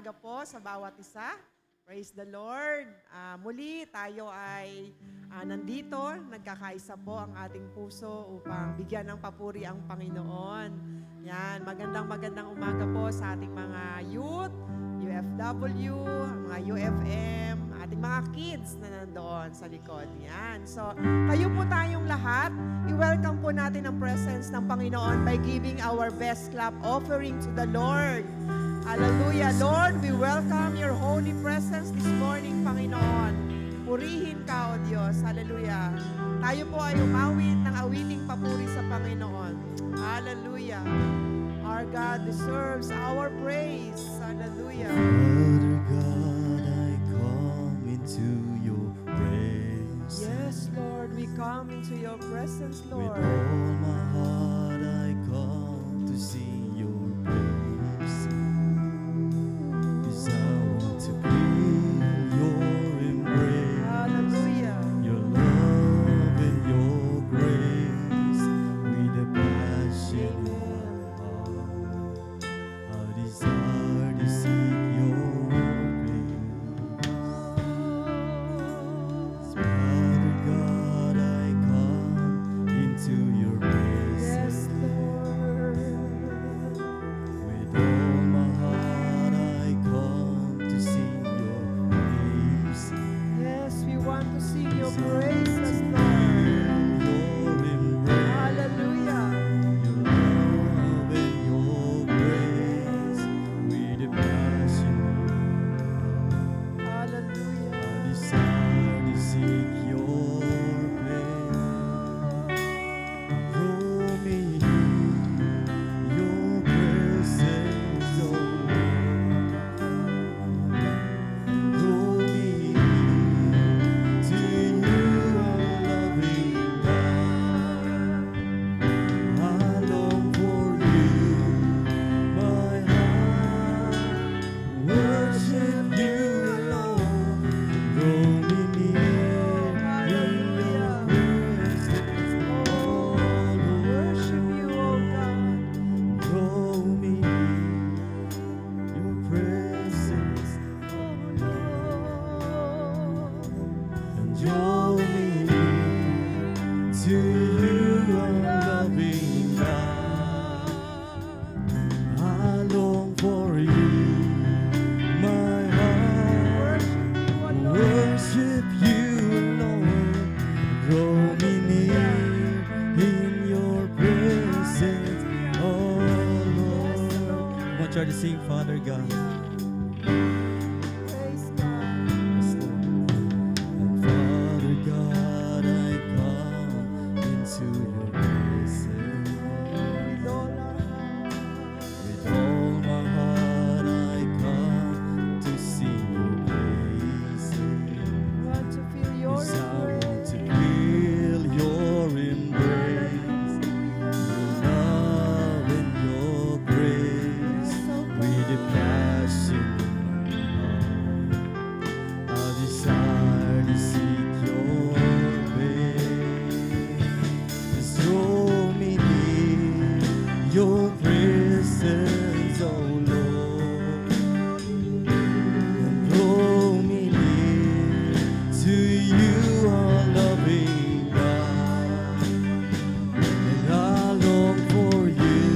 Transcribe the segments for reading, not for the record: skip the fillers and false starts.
umaga po sa bawat isa. Praise the Lord. Muli tayo ay nandito, nagkakaisa po ang ating puso upang bigyan ng papuri ang Panginoon. Yan, magandang umaga po sa ating mga youth, UFW, mga UFM, ating mga kids na nandoon sa likod. Yan. So, kayo po tayong lahat, i-welcome po natin ang presence ng Panginoon by giving our best clap offering to the Lord. Hallelujah. Lord, we welcome your holy presence this morning, Panginoon. Purihin ka, O Diyos. Hallelujah. Tayo po ay umawit ng awiting papuri sa Panginoon. Hallelujah. Our God deserves our praise. Hallelujah. Father God, I come into your presence. Yes, Lord, we come into your presence, Lord. With all my heart, I come to sing your praise. 'Cause I want to feel your embrace. Hallelujah. Your love and your grace. With a passion in my heart, I desire to seek your face. Father God, I come into your presence. Yes, Lord. With all my heart, I come to sing your praise. Yes, we want to sing your praises, Lord. Your embrace. Hallelujah. Your love and your grace, with a passion Hallelujah. I desire to seek your face. Draw me your presence, oh Lord. Draw me to you, loving God. I long for you, my heart worship you alone. Draw me near in your presence, oh Worship you, O God. Draw me your presence, and draw me to you, loving God. I long for you, my heart worship you alone. Draw me near in your presence, oh Lord. I want you to sing, Father God. Praise God. Yes, Lord. And Father God, I come into your presence. With all our heart. With all my heart, I come to sing your praises. We want to feel your 'Cause I want to embrace. feel your embrace, your love and your grace, with a passion in my heart. I desire to seek your face. Just draw me near your presence, oh Lord. And draw me near to you, our loving God. And I long for you,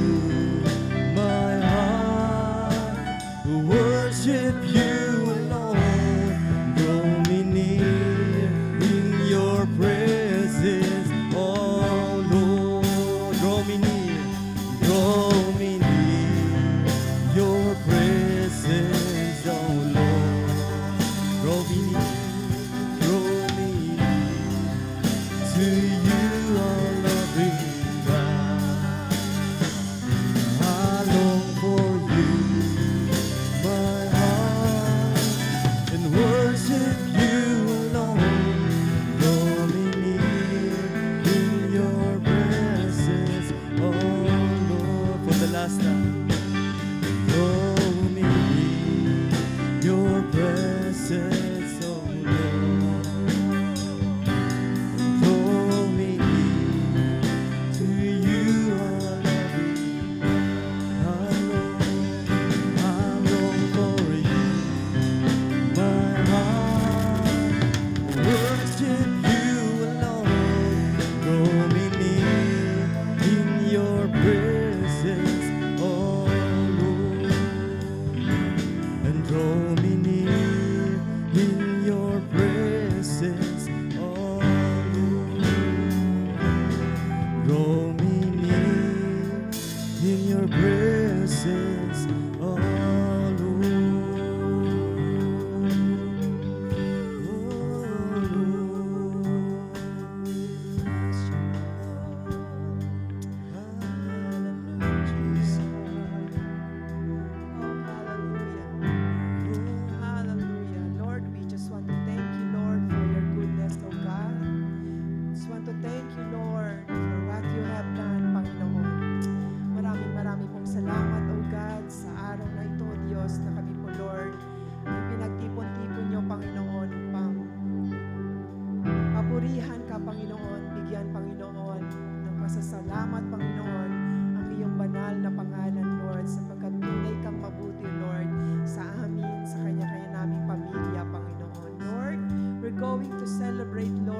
my heart will worship you alone. Draw me near in your presence, oh Lord. Draw me near your presence, oh Lord. Draw me near to you, our loving God. I long for you, my heart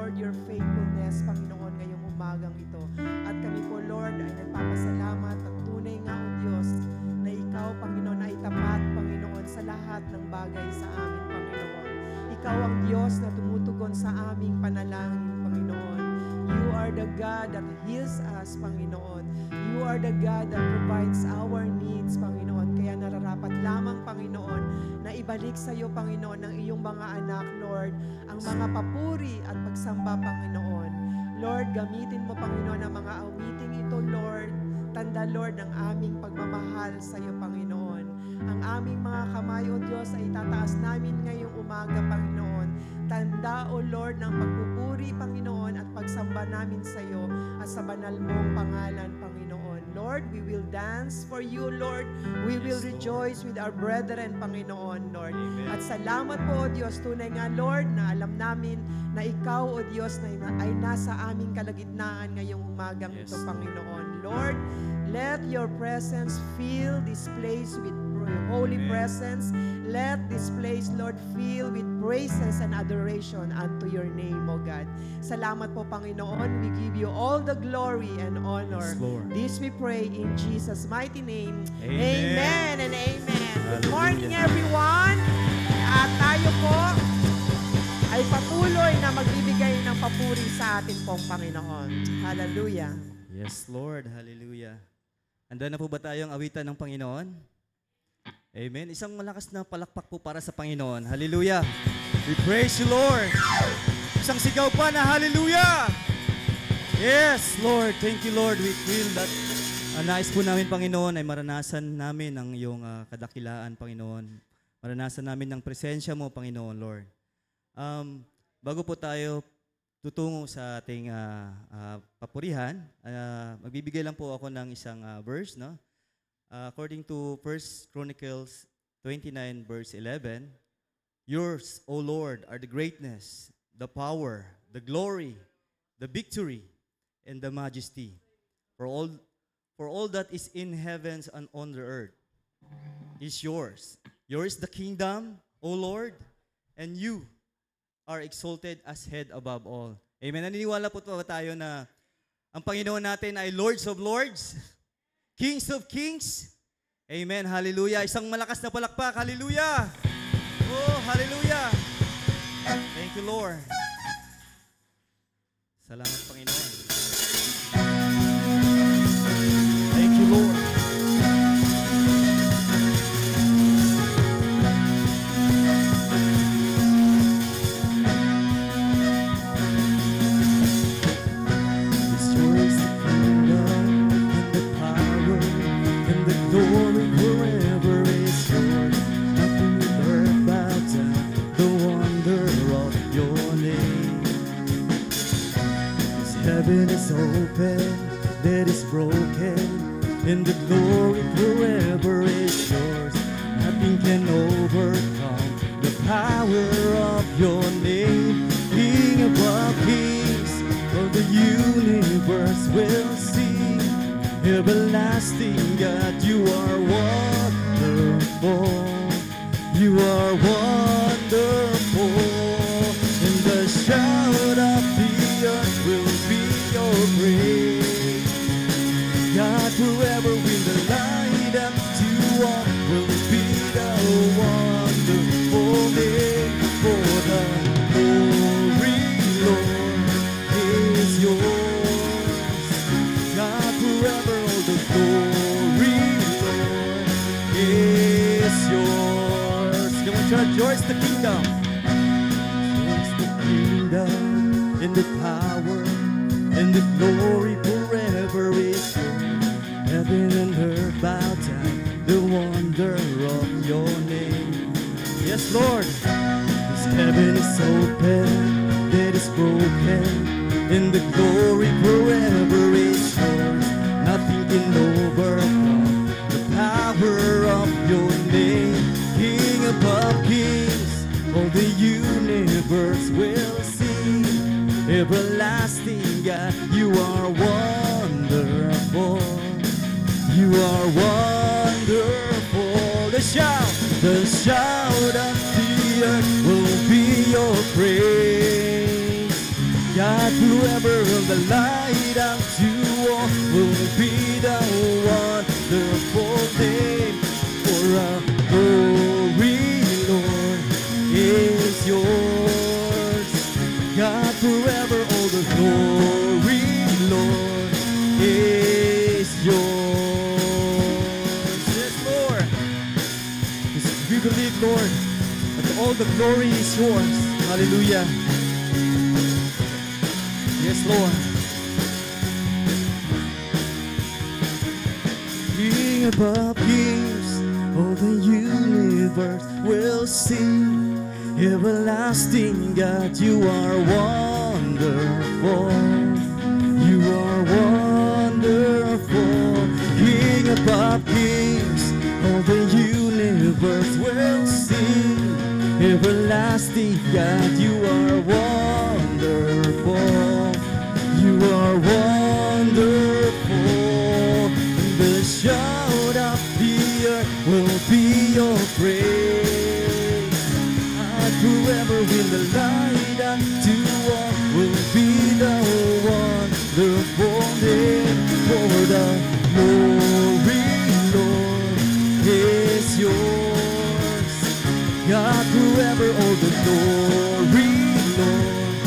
Lord, your faithfulness, Panginoon, ngayong umagang ito. At kami po, Lord, ay nagpapasalamat at tunay nga, O Diyos, na ikaw, Panginoon, ay tapat, Panginoon, sa lahat ng bagay sa amin, Panginoon. Ikaw ang Diyos na tumutugon sa aming panalangin, Panginoon. You are the God that heals us, Panginoon. You are the God that provides our needs, Panginoon. Kaya nararapat lamang, Panginoon, na ibalik sa iyo, Panginoon, ng iyong mga anak, Lord, ang mga papuri at pagsamba, Panginoon. Lord, gamitin mo, Panginoon, ang mga awiting ito, Lord. Tanda, Lord, ng aming pagmamahal sa iyo, Panginoon. Ang aming mga kamay, O Diyos, ay tataas namin ngayong umaga, Panginoon. Tanda, O Lord, ng pagpupuri, Panginoon, at pagsamba namin sa iyo at sa banal mong pangalan, Panginoon. Lord, we will dance for you, Lord. We will rejoice with our brethren, Panginoon, Lord. Amen. At salamat po, O Diyos, tunay nga, Lord, na alam namin na ikaw, O Diyos, ay nasa aming kalagitnaan ngayong umagang Yes, ito, Lord. Panginoon. Lord, let your presence fill this place with holy Amen. presence. Let this place, Lord, fill with praises and adoration unto your name, O God. Salamat po, Panginoon. We give you all the glory and honor. Yes, Lord. This we pray in Jesus' mighty name. Amen. Amen and amen. Good Hallelujah. morning, everyone. At tayo po ay patuloy na magbibigay ng papuri sa atin pong Panginoon. Hallelujah. Yes, Lord. Hallelujah. Handa na po ba tayong awitan ng Panginoon? Amen. Isang malakas na palakpak po para sa Panginoon. Hallelujah. We praise you, Lord. Isang sigaw pa na hallelujah. Yes, Lord. Thank you, Lord. We feel that nais po namin, Panginoon, ay maranasan namin ang iyong kadakilaan, Panginoon. Maranasan namin ang presensya mo, Panginoon, Lord. Bago po tayo tutungo sa ating papurihan, magbibigay lang po ako ng isang verse, no? According to 1 Chronicles 29 verse 11, yours, O Lord, are the greatness, the power, the glory, the victory, and the majesty. For all that is in heavens and on the earth is yours. Yours the kingdom, O Lord, and you are exalted as head above all. Amen. Naniniwala po ba tayo na ang Panginoon natin ay Lords of Lords, Kings of Kings. Amen. Hallelujah. Isang malakas na palakpak. Hallelujah. Oh, hallelujah. Thank you, Lord. Salamat, Panginoon. Thank you, Lord. Heaven is open, that is broken, and the glory forever is yours. Nothing can overcome the power of your name. King above kings, all the universe will sing. Everlasting God, you are wonderful. You are wonderful. And the shout of the earth will be your praise. God, forever in the light up to all will be the wonderful name. For the glory, Lord, is yours. God, forever all the glory, Lord, is yours. Come on, church, yours the kingdom. Yours the kingdom, and the power, and the glory forever is yours. Heaven and earth bow down, the wonder of your name. Yes, Lord. This heaven is open, that is broken, and the glory forever is yours. Nothing can overcome the power of your name. King above kings, all the universe will sing. Everlasting God, you are wonderful. You are wonderful. The shout of the earth will be your praise. the light unto all will be the wonderful name. For our glory, Lord, is yours. God, forever all the glory, Lord, is yours. Yes, Lord. Yes, we believe, Lord, that all the glory is yours. Hallelujah. Yes, Lord. King above kings, all the universe will sing. Everlasting God, you are wonderful. You are wonderful. King above kings, all the universe will sing. Everlasting God, you are wonderful. You are wonderful. The shout of the earth will be your praise. And whoever will the light unto all will be the wonderful name. For the glory, Lord, is yours. God, whoever all the glory, Lord,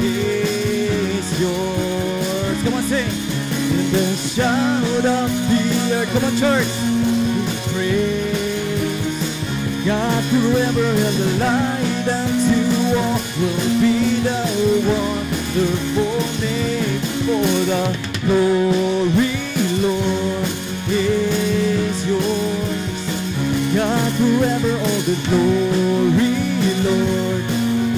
is yours. Come on, sing. In the shout of the earth, come on, church. Praise God, forever, and the light unto all will be the wonderful name. For the glory, Lord, is yours. God, forever, all the glory, Lord,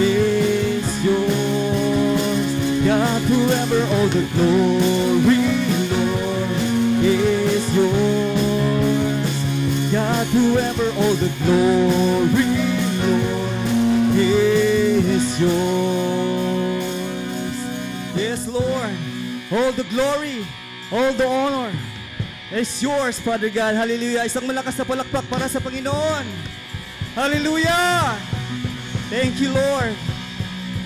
is yours. God, forever, all the glory, Lord, is yours. God, forever, all the glory, Lord, is yours. Yes, Lord, all the glory, all the honor is yours, Father God. Hallelujah. Isang malakas na palakpak para sa Panginoon. Hallelujah. Thank you, Lord.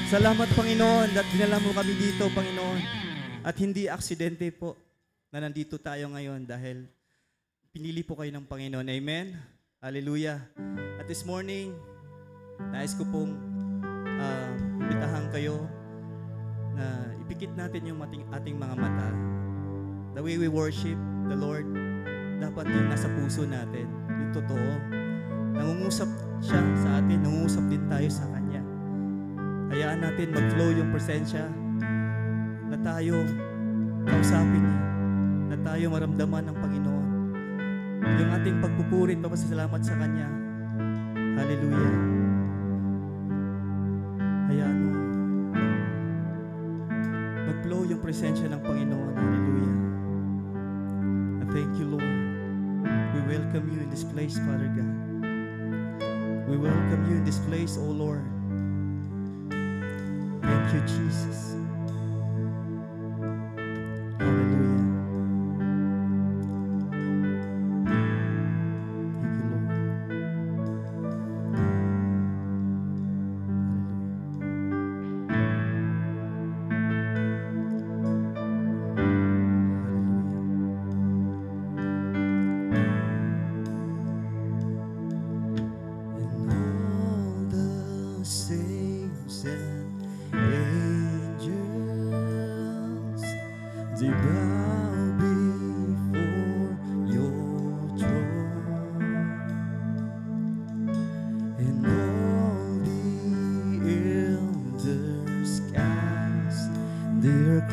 Salamat, Panginoon, at dinala mo kami dito, Panginoon. At hindi aksidente po na nandito tayo ngayon dahil pinili po kayo ng Panginoon. Amen? Hallelujah. At this morning, nais ko pong imbitahan kayo na ipikit natin yung ating mga mata. The way we worship the Lord, dapat yung nasa puso natin, yung totoo. Nangungusap siya sa atin, nangungusap din tayo sa Kanya. Hayaan natin mag-flow yung presensya na tayo kausapin niya, na tayo maramdaman ng Panginoon. Yung ating pagpupurit, papasalamat sa Kanya. Hallelujah. Hayaan mo mag-flow yung presensya ng Panginoon. Hallelujah. And thank you, Lord. We welcome you in this place, Father God. We welcome you in this place, O Lord. Thank you, Jesus. Hallelujah. Thank you, Lord.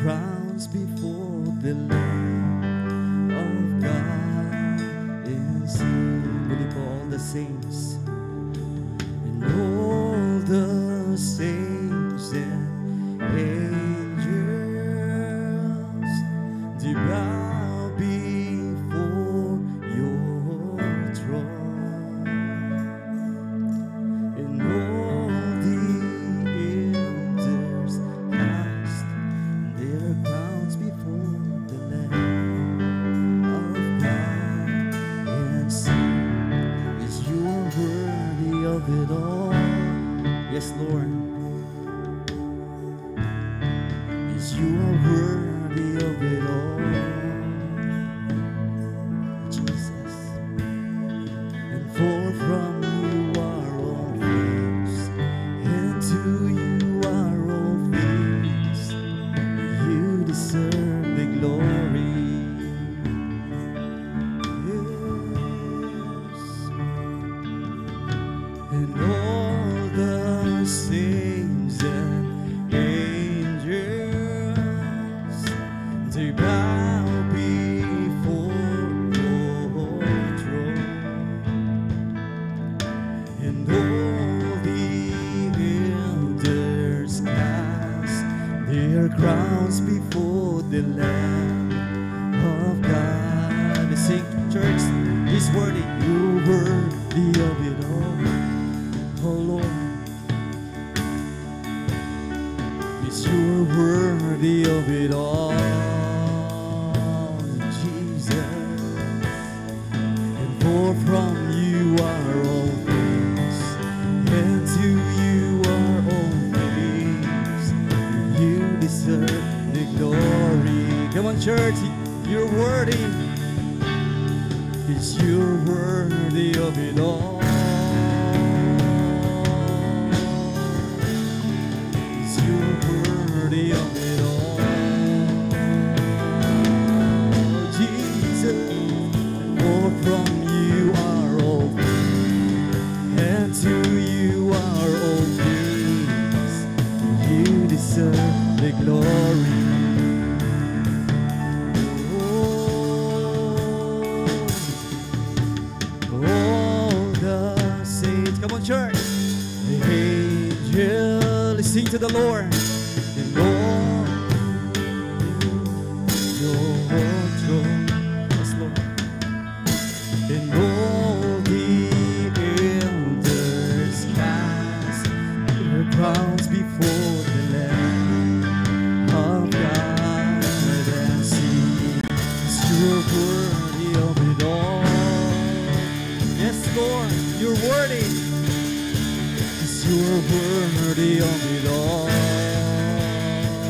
Crowns before the Lamb of God and sing. Believe for all the saints and all the saints and angels, they bow before your throne, and all the elders cast their crowns before the Lamb of God and sing, is you are worthy of it all. Yes, Lord. Is you are worthy it all. Jesus. And for from you are all things, and to you are all things. You deserve the glory. Yes. And all the saints and angels, they bow before your throne. And all the elders cast their crowns before the Lamb of God. They sing, church, He's worthy. You're worthy of it all, oh Lord. Yes, you're worthy of it all, Jesus. And for from you are all things, and to you are all things. You deserve the glory. Come on, church, you're worthy. Yes, you're worthy of it all. Yes, you're worthy of it all, Jesus. For from you are all things, and to you are all things. You deserve the glory. All the saints, come on, church. The angels sing to the Lord. The Lord, your throne, yes, Lord. And all the elders cast their crowns before the Lamb of God and sing, you're worthy of it all. Yes, Lord, you're worthy. Yes, you're worthy of it all.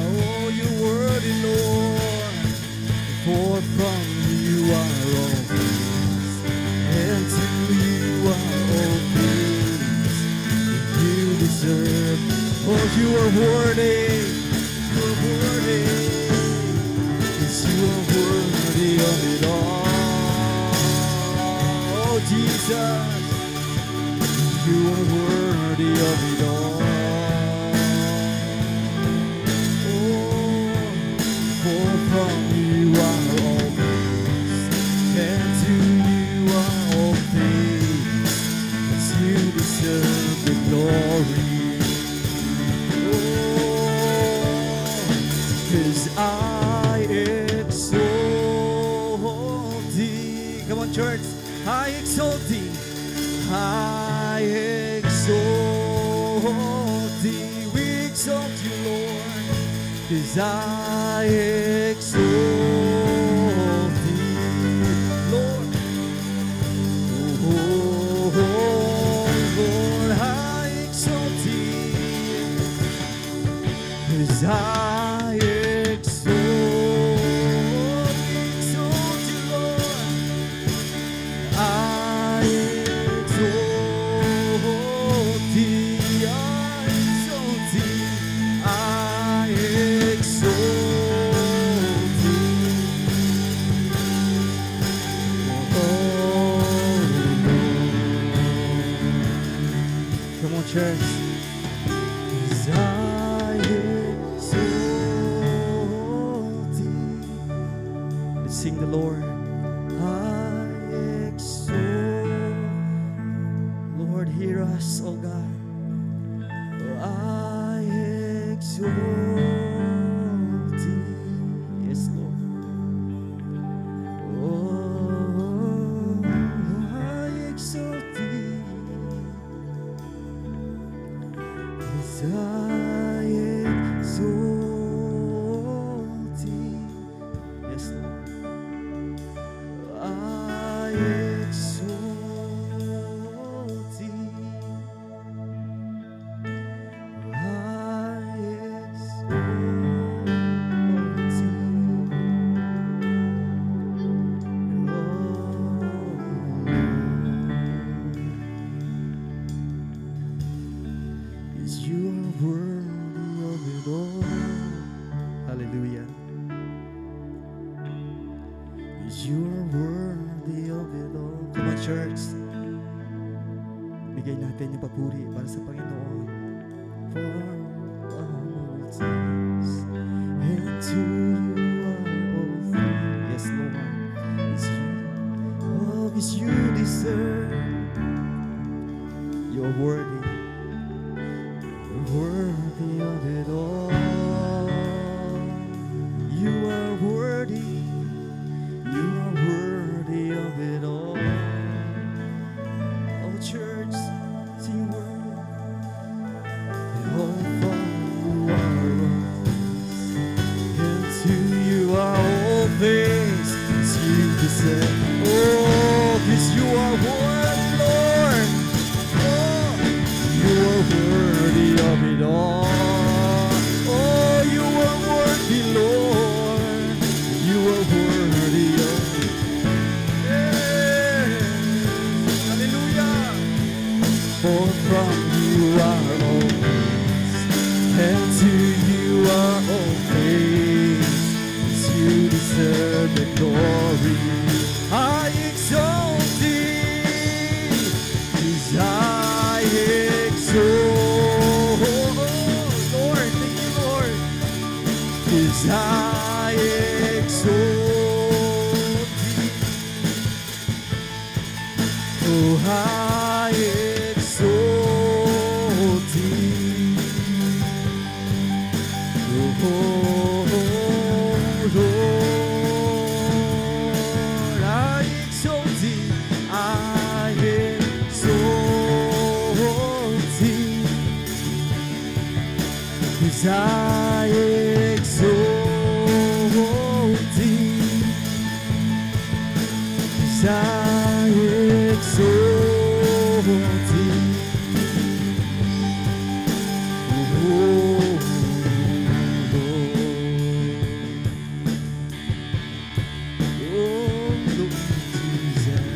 Oh, you're worthy, Lord. For from you are all things, and to you are all things. You deserve. Oh, you are worthy. You're worthy. Yes, you are worthy of it all. Oh, Jesus, you are worthy of it all. Oh, for from you are all things, and to you are all things. Yes, you deserve the glory. Oh, 'cause I exalt thee. Come on, church. I exalt thee. I exalt thee. We exalt you, Lord. 'Cause I exalt thee, Lord. Oh, Lord, I exalt thee. 'Cause I exalt you, Lord. I exalt thee, I exalt thee, I exalt thee. Oh, Lord. Come on, church. 'Cause I exalt thee. Let's sing the Lord. I exalt. Lord, hear us, oh God. I exalt thee. Yes, Lord. Oh, I exalt thee. 'Cause I exalt thee. Yes, Lord. I exalt thee. I exalt thee. You are worthy of it all. Hallelujah. You are worthy of it all. Come on, church. Bigay natin yung papuri para sa Panginoon. For all things, and to you are all things. Yes, Lord. It's you. Oh, 'cause you deserve. You're worthy. You're worthy of it all. You are worthy. You are worthy of it all. Oh, church, sing worthy. Oh, for you are all things, and to you are all things. 'Cause you deserve. Oh, 'cause you are worthy, Lord. Oh, you are worthy of it all. Oh, you are worthy, Lord. You are worthy of it. Yeah. Hallelujah. For from you are all things, and to you are all things. 'Cause you deserve the glory. I exalt thee, 'cause I exalt. Lord, thank you, Lord. 'Cause I exalt thee. Oh, I exalt thee. Oh, Lord, I exalt thee. I exalt thee. 'Cause I exalt thee. 'Cause I exalt thee. Oh, Lord. Oh, Lord Jesus.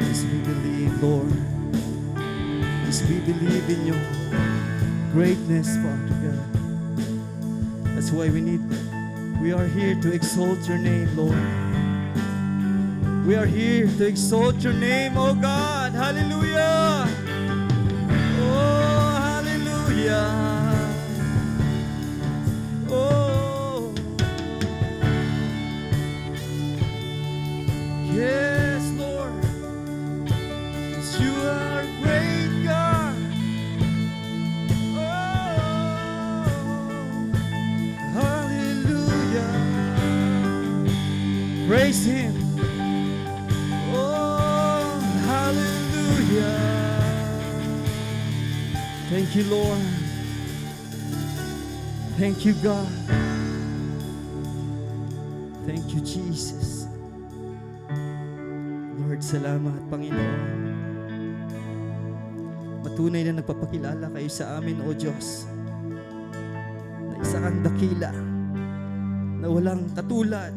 Yes, we believe, Lord. Yes, we believe in your greatness, Father God. That's why we are here to exalt your name, Lord. We are here to exalt your name, oh God. Hallelujah. Oh, hallelujah. Oh, yes, Lord. 'Cause you are great, God. Oh, hallelujah. Praise him. Oh, hallelujah. Thank you, Lord. Thank you, God. Thank you, Jesus. Lord, salamat, Panginoon. Matunay na nagpapakilala kayo sa amin, O Diyos, na isa kang dakila, na walang katulad,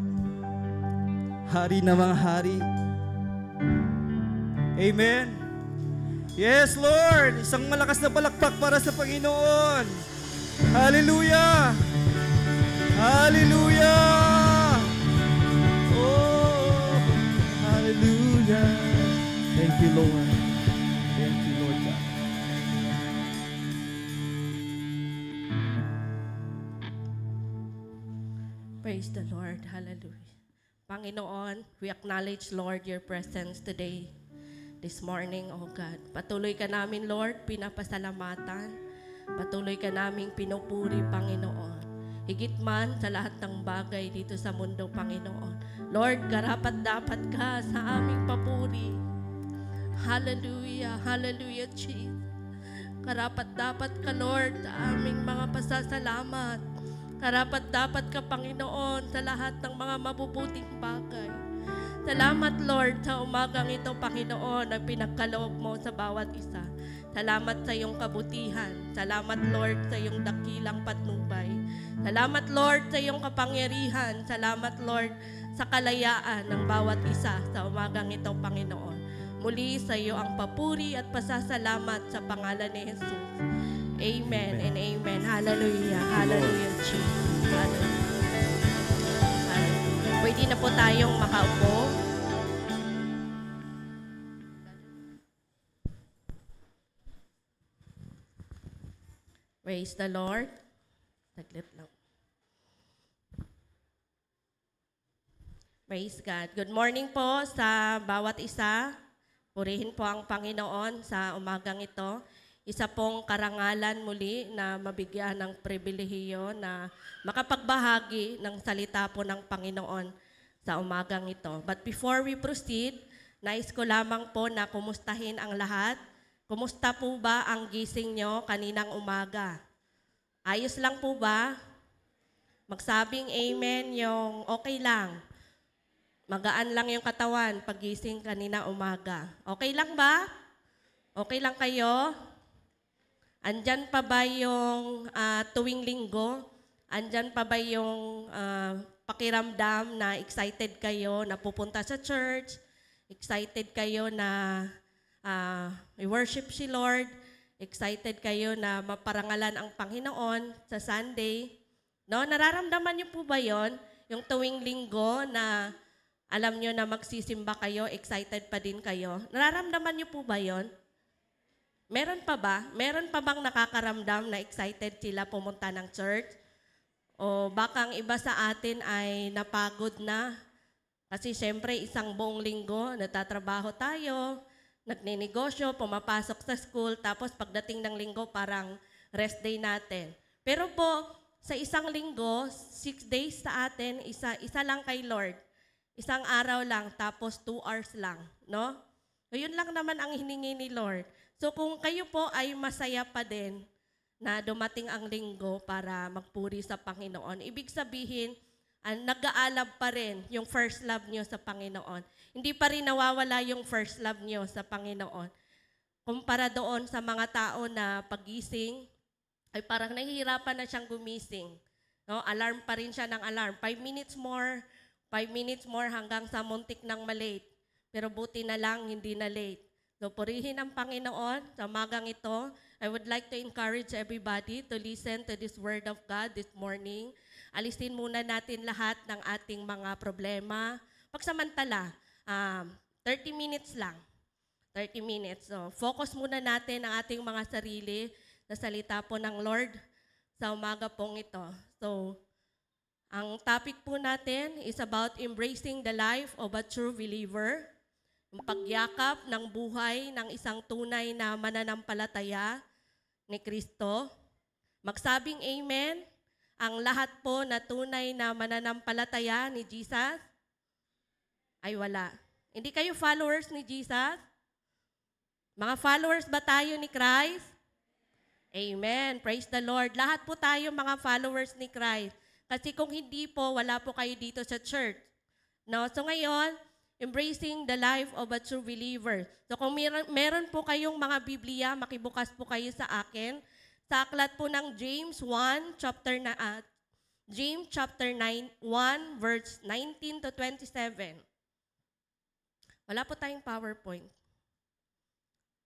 hari na mga hari. Amen. Yes, Lord. Isang malakas na palakpak para sa Panginoon. Hallelujah. Hallelujah. Oh, hallelujah. Thank you, Lord. Thank you, Lord God. Praise the Lord. Hallelujah. Panginoon, we acknowledge, Lord, your presence today, this morning, oh God. Patuloy ka namin, Lord, pinapasalamatan. Patuloy ka namin pinupuri, Panginoon. Higit man sa lahat ng bagay dito sa mundo, Panginoon. Lord, karapat-dapat ka sa aming papuri. Hallelujah. Hallelujah, Jesus. Karapat-dapat ka, Lord, sa aming mga pasasalamat. Karapat-dapat ka, Panginoon, sa lahat ng mga mabubuting bagay. Salamat, Lord, sa umagang ito, Panginoon, na pinagkaloob mo sa bawat isa. Salamat sa iyong kabutihan. Salamat, Lord, sa iyong dakilang patnubay. Salamat, Lord, sa iyong kapangyarihan. Salamat, Lord, sa kalayaan ng bawat isa sa umagang ito, Panginoon. Muli sa iyo ang papuri at pasasalamat sa pangalan ni Jesus. Amen and amen. Hallelujah. Hallelujah, Jesus. Hallelujah. Hallelujah. Pwede na po tayong makaupo. Praise the Lord. Saglit lang. Praise God. Good morning po sa bawat isa. Purihin po ang Panginoon sa umagang ito. Isa pong karangalan muli na mabigyan ng pribilehiyo na makapagbahagi ng salita po ng Panginoon sa umagang ito. But before we proceed, nais ko lamang po na kumustahin ang lahat. Kumusta po ba ang gising nyo kaninang umaga? Ayos lang po ba? Magsabing amen yung okay lang. Magaan lang yung katawan pagising kanina umaga. Okay lang ba? Okay lang kayo? Andyan pa ba yung tuwing linggo? Andyan pa ba yung pakiramdam na excited kayo na pupunta sa church? Excited kayo na i-worship si Lord? Excited kayo na maparangalan ang Panginoon sa Sunday? No? Nararamdaman niyo po ba yon? Yung tuwing linggo na alam nyo na magsisimba kayo, excited pa din kayo. Nararamdaman nyo po ba yon? Meron pa ba? Meron pa bang nakakaramdam na excited sila pumunta ng church? O baka ang iba sa atin ay napagod na? Kasi syempre isang buong linggo, natatrabaho tayo, nagninegosyo, pumapasok sa school, tapos pagdating ng linggo parang rest day natin. Pero po, sa isang linggo, 6 days sa atin, isa lang kay Lord. Isang araw lang, tapos 2 hours lang, no? So, yun lang naman ang hiningi ni Lord. So, kung kayo po ay masaya pa din na dumating ang linggo para magpuri sa Panginoon, ibig sabihin, nag-aalab pa rin yung first love nyo sa Panginoon. Hindi pa rin nawawala yung first love nyo sa Panginoon. Kumpara doon sa mga tao na pagising, ay parang nahihirapan na siyang gumising. No? Alarm pa rin siya ng alarm. 5 minutes more hanggang sa muntik ng malate. Pero buti na lang, hindi na late. So purihin ang Panginoon sa magang ito. I would like to encourage everybody to listen to this word of God this morning. Alisin muna natin lahat ng ating mga problema. Pagsamantala, 30 minutes lang. 30 minutes. So focus muna natin ang ating mga sarili sa salita po ng Lord sa umaga pong ito. So, ang topic po natin is about embracing the life of a true believer, yung pagyakap ng buhay ng isang tunay na mananampalataya ni Kristo. Magsabing amen ang lahat po na tunay na mananampalataya ni Jesus. Ay wala. Hindi kayo followers ni Jesus? Mga followers ba tayo ni Christ? Amen. Praise the Lord. Lahat po tayo mga followers ni Christ. Kasi kung hindi po, wala po kayo dito sa church. No? So ngayon, embracing the life of a true believer. So kung meron po kayong mga Biblia, makibukas po kayo sa akin. Sa aklat po ng James 1, chapter 1, verse 19 to 27. Wala po tayong PowerPoint.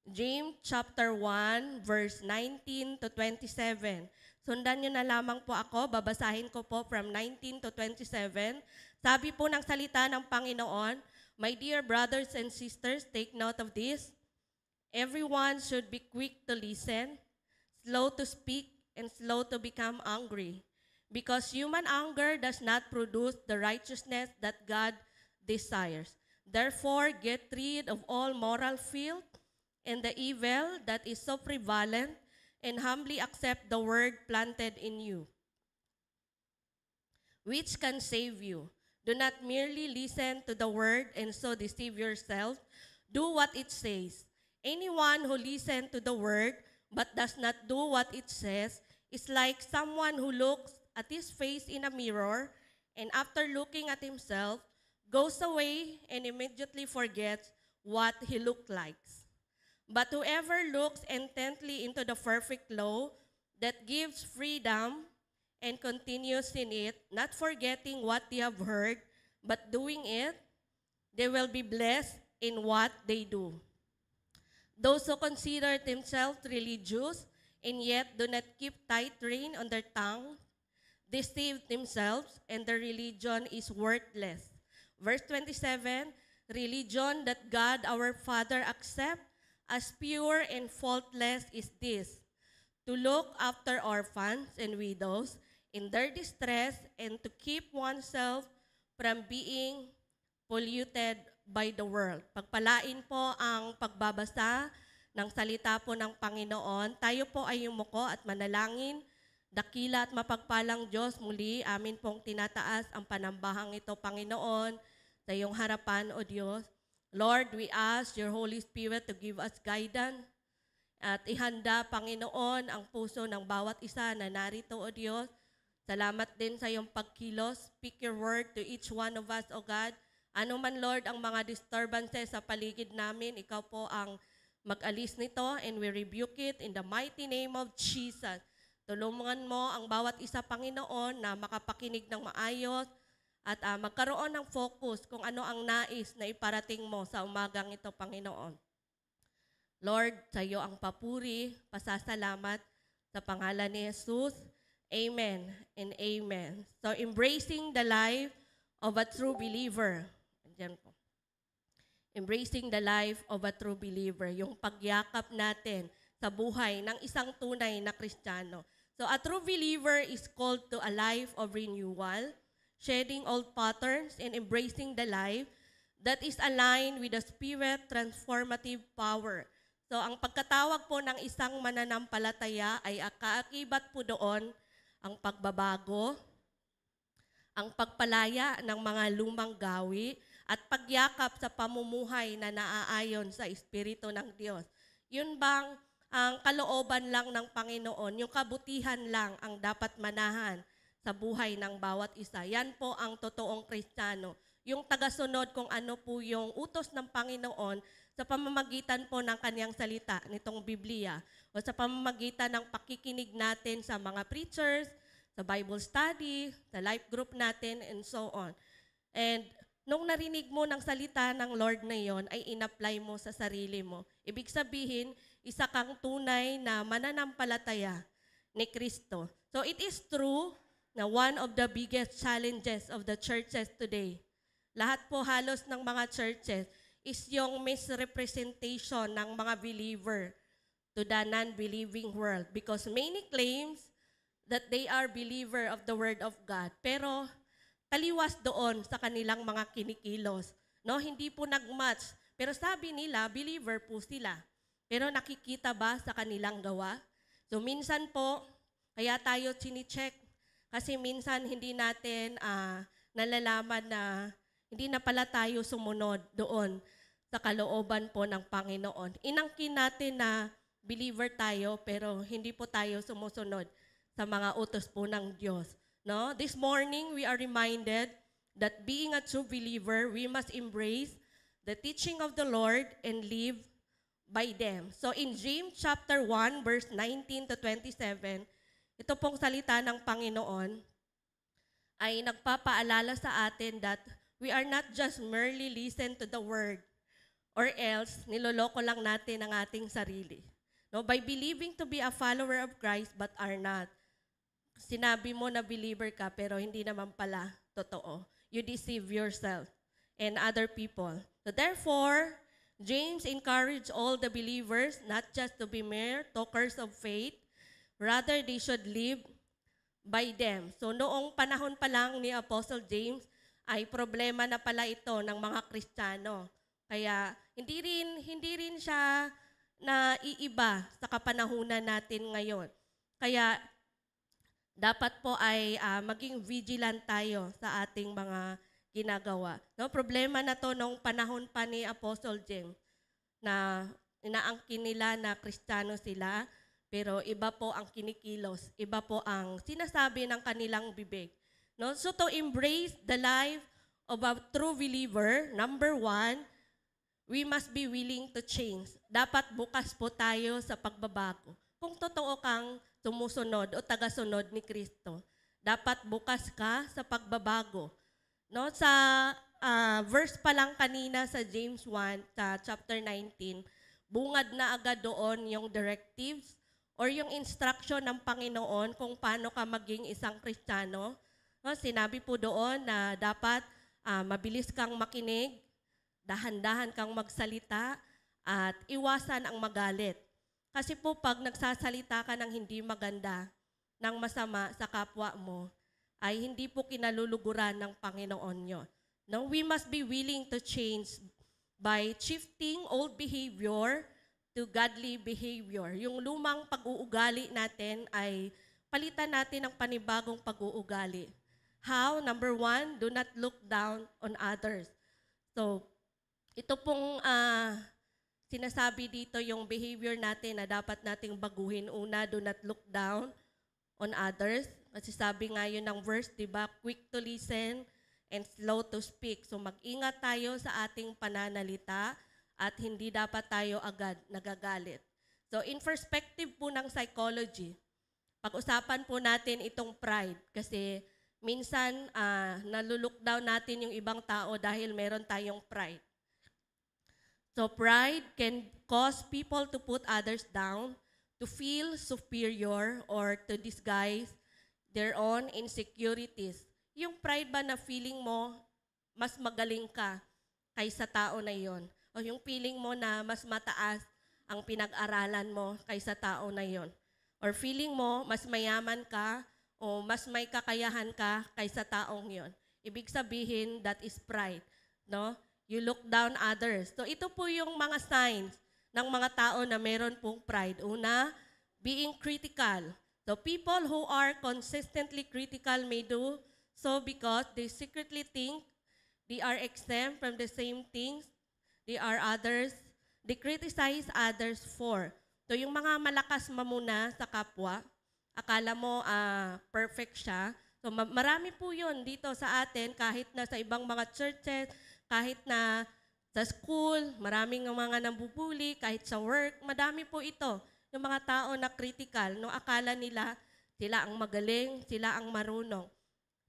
James chapter 1, verse 19 to 27. Sundan nyo na lamang po ako, babasahin ko po from 19 to 27. Sabi po ng salita ng Panginoon, my dear brothers and sisters, take note of this. Everyone should be quick to listen, slow to speak, and slow to become angry. Because human anger does not produce the righteousness that God desires. Therefore, get rid of all moral filth and the evil that is so prevalent, and humbly accept the word planted in you, which can save you. Do not merely listen to the word and so deceive yourself. Do what it says. Anyone who listens to the word but does not do what it says is like someone who looks at his face in a mirror and after looking at himself, goes away and immediately forgets what he looked like. But whoever looks intently into the perfect law that gives freedom and continues in it, not forgetting what they have heard, but doing it, they will be blessed in what they do. Those who consider themselves religious and yet do not keep tight rein on their tongue deceive themselves, and their religion is worthless. Verse 27, religion that God our Father accepts as pure and faultless is this, to look after orphans and widows in their distress and to keep oneself from being polluted by the world. Pagpalain po ang pagbabasa ng salita po ng Panginoon. Tayo po ay yumuko at manalangin. Dakila at mapagpalang Diyos, muli amin pong tinataas ang panambahang ito, Panginoon, sa iyong harapan, O Diyos. Lord, we ask your Holy Spirit to give us guidance at ihanda, Panginoon, ang puso ng bawat isa na narito, O Diyos. Salamat din sa iyong pagkilos. Speak your word to each one of us, O God. Ano man, Lord, ang mga disturbances sa paligid namin, ikaw po ang mag-alis nito, and we rebuke it in the mighty name of Jesus. Tulungan mo ang bawat isa, Panginoon, na makapakinig ng maayos at magkaroon ng focus kung ano ang nais na iparating mo sa umagang ito, Panginoon. Lord, sa iyo ang papuri, pasasalamat sa pangalan ni Jesus. Amen and amen. So, embracing the life of a true believer. Andiyan po. Embracing the life of a true believer. Yung pagyakap natin sa buhay ng isang tunay na Kristiyano. So a true believer is called to a life of renewal, shedding old patterns and embracing the life that is aligned with the Spirit transformative power. So ang pagkatawag po ng isang mananampalataya ay kaakibat po doon ang pagbabago, ang pagpalaya ng mga lumang gawi, at pagyakap sa pamumuhay na naaayon sa Espiritu ng Diyos. Yun bang ang kalooban lang ng Panginoon, yung kabutihan lang ang dapat manahan sa buhay ng bawat isa. Yan po ang totoong Kristiyano. Yung tagasunod kung ano po yung utos ng Panginoon sa pamamagitan po ng kanyang salita, nitong Biblia, o sa pamamagitan ng pakikinig natin sa mga preachers, sa Bible study, sa life group natin, and so on. And nung narinig mo ng salita ng Lord na yon, ay in-apply mo sa sarili mo. Ibig sabihin, isa kang tunay na mananampalataya ni Kristo. So it is true na one of the biggest challenges of the churches today, lahat po halos ng mga churches, is yung misrepresentation ng mga believer to the non-believing world. Because many claims that they are believer of the Word of God, pero taliwas doon sa kanilang mga kinikilos. No, hindi po nag-match. Pero sabi nila, believer po sila. Pero nakikita ba sa kanilang gawa? So minsan po, kaya tayo chine-check. Kasi minsan hindi natin nalalaman na hindi na pala tayo sumunod doon sa kalooban po ng Panginoon. Inangkin natin na believer tayo, pero hindi po tayo sumusunod sa mga utos po ng Diyos. No? This morning, we are reminded that being a true believer, we must embrace the teaching of the Lord and live by them. So in James chapter 1, verse 19 to 27, ito pong salita ng Panginoon ay nagpapaalala sa atin that we are not just merely listen to the word, or else niloloko lang natin ang ating sarili. No, by believing to be a follower of Christ but are not. Sinabi mo na believer ka pero hindi naman pala totoo. You deceive yourself and other people. So therefore, James encouraged all the believers not just to be mere talkers of faith, rather they should live by them. So noong panahon pa lang ni Apostle James, ay problema na pala ito ng mga Kristiyano. Kaya hindi rin siya naiiba sa kapanahunan natin ngayon. Kaya dapat po ay maging vigilant tayo sa ating mga ginagawa. No, problema na to nung panahon pa ni Apostle James na inaangkin nila na Kristiyano sila, pero iba po ang kinikilos, iba po ang sinasabi ng kanilang bibig. No? So to embrace the life of a true believer, number one, we must be willing to change. Dapat bukas po tayo sa pagbabago. Kung totoo kang sumusunod o tagasunod ni Kristo, dapat bukas ka sa pagbabago. No, sa verse pa lang kanina sa James 1, sa chapter 19, bungad na agad doon yung directives or yung instruction ng Panginoon kung paano ka maging isang Kristiyano. No, sinabi po doon na dapat mabilis kang makinig, dahan-dahan kang magsalita, at iwasan ang magalit. Kasi po pag nagsasalita ka ng hindi maganda, ng masama sa kapwa mo, ay hindi po kinaluluguran ng Panginoon yun. No, we must be willing to change by shifting old behavior to godly behavior. Yung lumang pag-uugali natin ay palitan natin ng panibagong pag-uugali. How? Number 1, do not look down on others. So, ito pong sinasabi dito yung behavior natin na dapat nating baguhin. Una, do not look down on others. Kasi sabi nga yun ng verse, di ba? Quick to listen and slow to speak. So mag-ingat tayo sa ating pananalita at hindi dapat tayo agad nagagalit. So in perspective po ng psychology, pag-usapan po natin itong pride kasi minsan naluluk down natin yung ibang tao dahil meron tayong pride. So pride can cause people to put others down, to feel superior, or to disguise their own insecurities. Yung pride ba na feeling mo mas magaling ka kaysa tao na yon? O yung feeling mo na mas mataas ang pinag-aralan mo kaysa tao na yon? Or feeling mo mas mayaman ka o mas may kakayahan ka kaysa taong yon? Ibig sabihin, that is pride. No? You look down others. So ito po yung mga signs ng mga tao na meron pong pride. Una, being critical. So people who are consistently critical may do so because they secretly think they are exempt from the same things they criticize others for. So yung mga malakas mamuna sa kapwa, akala mo perfect siya. So marami po yun dito sa atin, kahit na sa ibang mga churches, kahit na sa school, maraming mga nambubuli, kahit sa work, madami po ito. Yung mga tao na critical, no, akala nila sila ang magaling, sila ang marunong.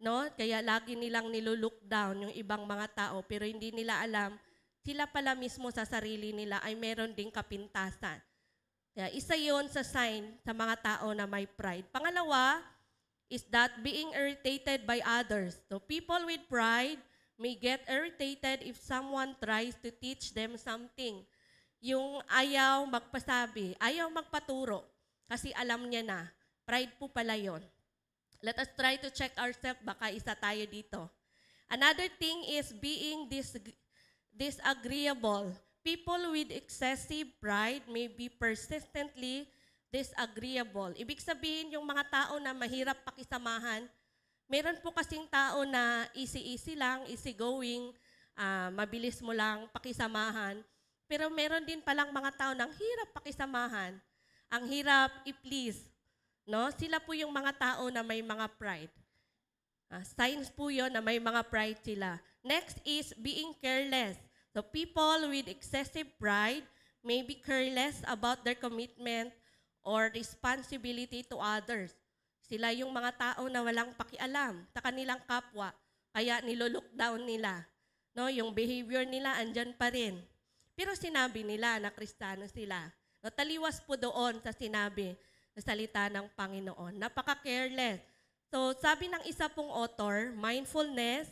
No? Kaya lagi nilang nilulook down yung ibang mga tao, pero hindi nila alam, sila pala mismo sa sarili nila ay meron ding kapintasan. Kaya isa yon sa sign sa mga tao na may pride. Pangalawa is that being irritated by others. So people with pride may get irritated if someone tries to teach them something. Yung ayaw magpasabi, ayaw magpaturo, kasi alam niya na. Pride po pala yun. Let us try to check ourselves, baka isa tayo dito. Another thing is being disagreeable. People with excessive pride may be persistently disagreeable. Ibig sabihin, yung mga tao na mahirap pakisamahan, meron po kasing tao na easy-easy lang, easy-going, mabilis mo lang pakisamahan. Pero meron din palang mga tao na hirap pakisamahan, ang hirap i-please. No? Sila po yung mga tao na may mga pride. Signs po yun na may mga pride sila. Next is being careless. So people with excessive pride may be careless about their commitment or responsibility to others. Sila yung mga tao na walang pakialam sa kanilang kapwa, kaya nilolook down nila. No? Yung behavior nila andyan pa rin. Pero sinabi nila na Kristiyano sila. No, taliwas po doon sa sinabi sa salita ng Panginoon. Napaka-careless. So sabi ng isa pong author, mindfulness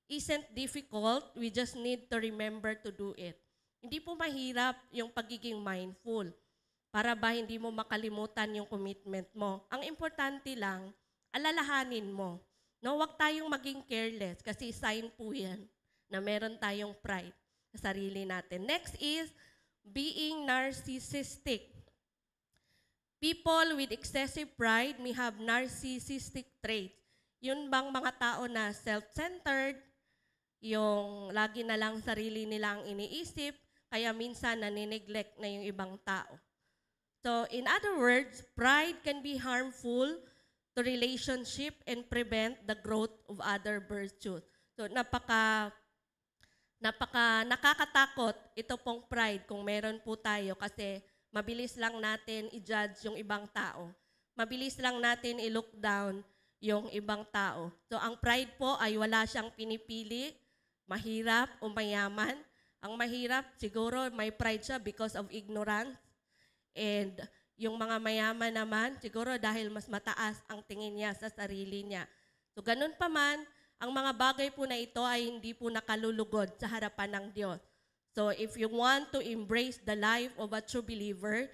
isn't difficult, we just need to remember to do it. Hindi po mahirap yung pagiging mindful para ba hindi mo makalimutan yung commitment mo. Ang importante lang, alalahanin mo. No, wag tayong maging careless kasi sign po yan na meron tayong pride sa sarili natin. Next is being narcissistic. People with excessive pride may have narcissistic traits. Yun bang mga tao na self-centered, yung lagi na lang sarili nilang iniisip, kaya minsan nanineglect na yung ibang tao. So, in other words, pride can be harmful to relationship and prevent the growth of other virtues. So, nakakatakot ito pong pride kung meron po tayo kasi mabilis lang natin i-judge yung ibang tao. Mabilis lang natin i-look down yung ibang tao. So ang pride po ay wala siyang pinipili, mahirap o mayaman. Ang mahirap, siguro may pride siya because of ignorance. And yung mga mayaman naman, siguro dahil mas mataas ang tingin niya sa sarili niya. So ganun pa man, ang mga bagay po na ito ay hindi po nakalulugod sa harapan ng Diyos. So if you want to embrace the life of a true believer,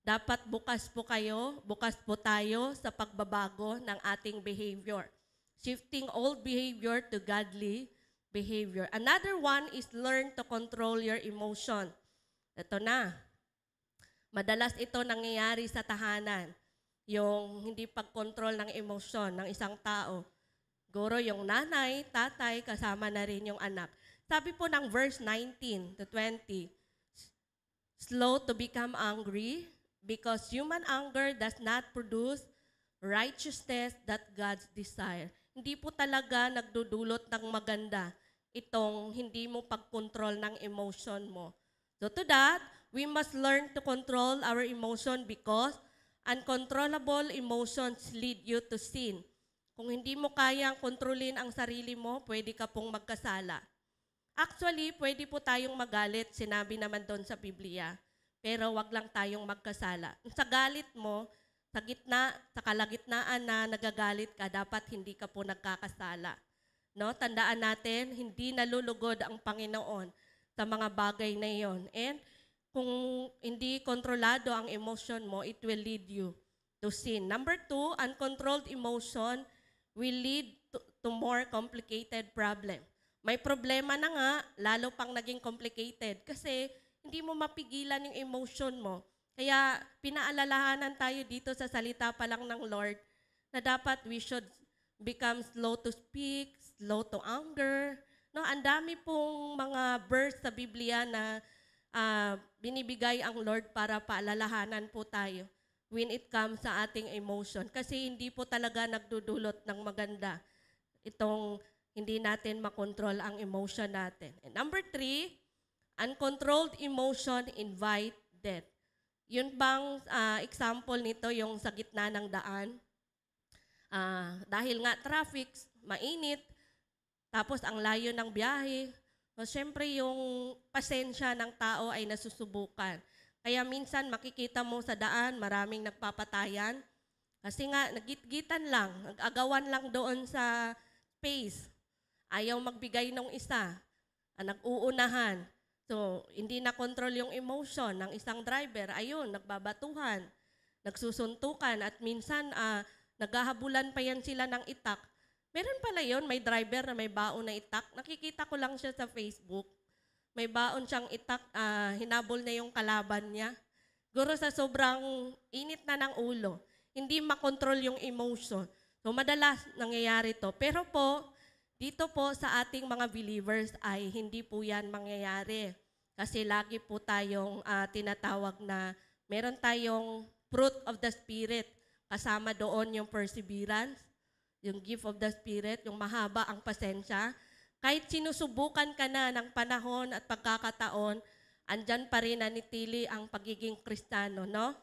dapat bukas po kayo, bukas po tayo sa pagbabago ng ating behavior. Shifting old behavior to godly behavior. Another one is learn to control your emotion. Ito na. Madalas ito nangyayari sa tahanan. Yung hindi pag-control ng emosyon ng isang tao. Siguro yung nanay, tatay, kasama na rin yung anak. Sabi po ng verse 19 to 20, slow to become angry because human anger does not produce righteousness that God's desire. Hindi po talaga nagdudulot ng maganda itong hindi mo pag-control ng emotion mo. So to that, we must learn to control our emotion because uncontrollable emotions lead you to sin. Kung hindi mo kayang kontrolin ang sarili mo, pwede ka pong magkasala. Actually, pwede po tayong magalit, sinabi naman doon sa Biblia. Pero wag lang tayong magkasala. Sa galit mo, sa kalagitnaan na nagagalit ka, dapat hindi ka po nagkakasala. No? Tandaan natin, hindi nalulugod ang Panginoon sa mga bagay na iyon. And kung hindi kontrolado ang emotion mo, it will lead you to sin. Number 2, uncontrolled emotion will lead to more complicated problem. May problema na nga, lalo pang naging complicated kasi hindi mo mapigilan yung emotion mo. Kaya pinaalalahanan tayo dito sa salita pa lang ng Lord na dapat we should become slow to speak, slow to anger. No, ang dami pong mga verse sa Biblia na binibigay ang Lord para paalalahanan po tayo when it comes sa ating emotion. Kasi hindi po talaga nagdudulot ng maganda itong hindi natin makontrol ang emotion natin. And number 3, uncontrolled emotion invite death. Yun bang example nito yung sa gitna ng daan? Dahil nga traffic, mainit, tapos ang layo ng biyahe, so, syempre yung pasensya ng tao ay nasusubukan. Kaya minsan makikita mo sa daan, maraming nagpapatayan. Kasi nga, nagitgitan lang, nag-agawan lang doon sa space. Ayaw magbigay ng isa, nag-uunahan. So, hindi na-control yung emotion ng isang driver. Ayun, nagbabatuhan, nagsusuntukan, at minsan naghahabulan pa yan sila ng itak. Meron pala yun, may driver na may baon na itak. Nakikita ko lang siya sa Facebook. May baon siyang itak, hinabol na yung kalaban niya. Guro sa sobrang init na ng ulo, hindi makontrol yung emotion. So madalas nangyayari to. Pero po, dito po sa ating mga believers ay hindi po yan mangyayari. Kasi lagi po tayong tinatawag na meron tayong fruit of the Spirit. Kasama doon yung perseverance, yung gift of the Spirit, yung mahaba ang pasensya. Kahit sinusubukan ka na ng panahon at pagkakataon, andyan pa rin nanitili ang pagiging Kristiyano, no?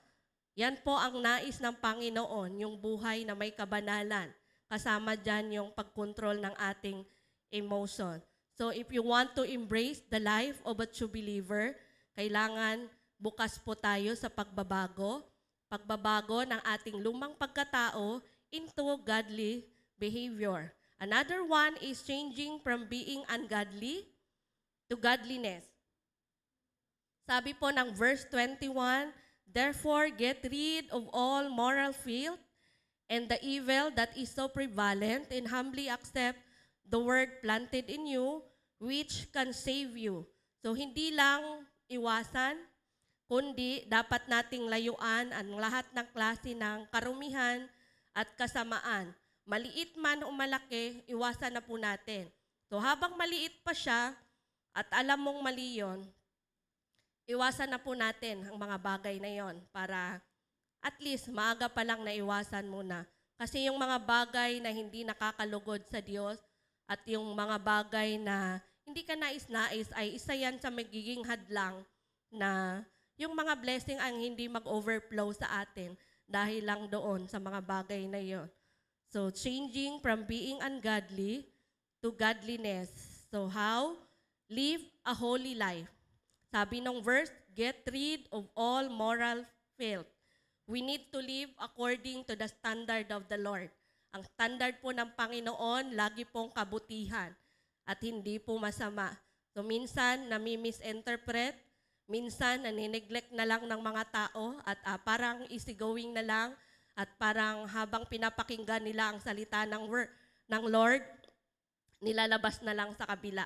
Yan po ang nais ng Panginoon, yung buhay na may kabanalan. Kasama dyan yung pagkontrol ng ating emotion. So if you want to embrace the life of a true believer, kailangan bukas po tayo sa pagbabago ng ating lumang pagkatao into godly behavior. Another one is changing from being ungodly to godliness. Sabi po ng verse 21, therefore get rid of all moral filth and the evil that is so prevalent, and humbly accept the word planted in you, which can save you. So hindi lang iwasan, kundi dapat nating layuan ang lahat ng klase ng karumihan at kasamaan. Maliit man o malaki, iwasan na po natin. So habang maliit pa siya at alam mong mali yun, iwasan na po natin ang mga bagay na yon para at least maaga pa lang na iwasan muna. Kasi yung mga bagay na hindi nakakalugod sa Diyos at yung mga bagay na hindi ka nais-nais ay isa yan sa magiging hadlang na yung mga blessing ang hindi mag-overflow sa atin dahil lang doon sa mga bagay na yon. So, changing from being ungodly to godliness. So how? Live a holy life. Sabi ng verse, get rid of all moral filth. We need to live according to the standard of the Lord. Ang standard po ng Panginoon, lagi pong kabutihan at hindi po masama. So minsan, nami-misinterpret, minsan, nanineglect na lang ng mga tao at parang easygoing na lang at parang habang pinapakinggan nila ang salita ng Lord, nilalabas na lang sa kabila.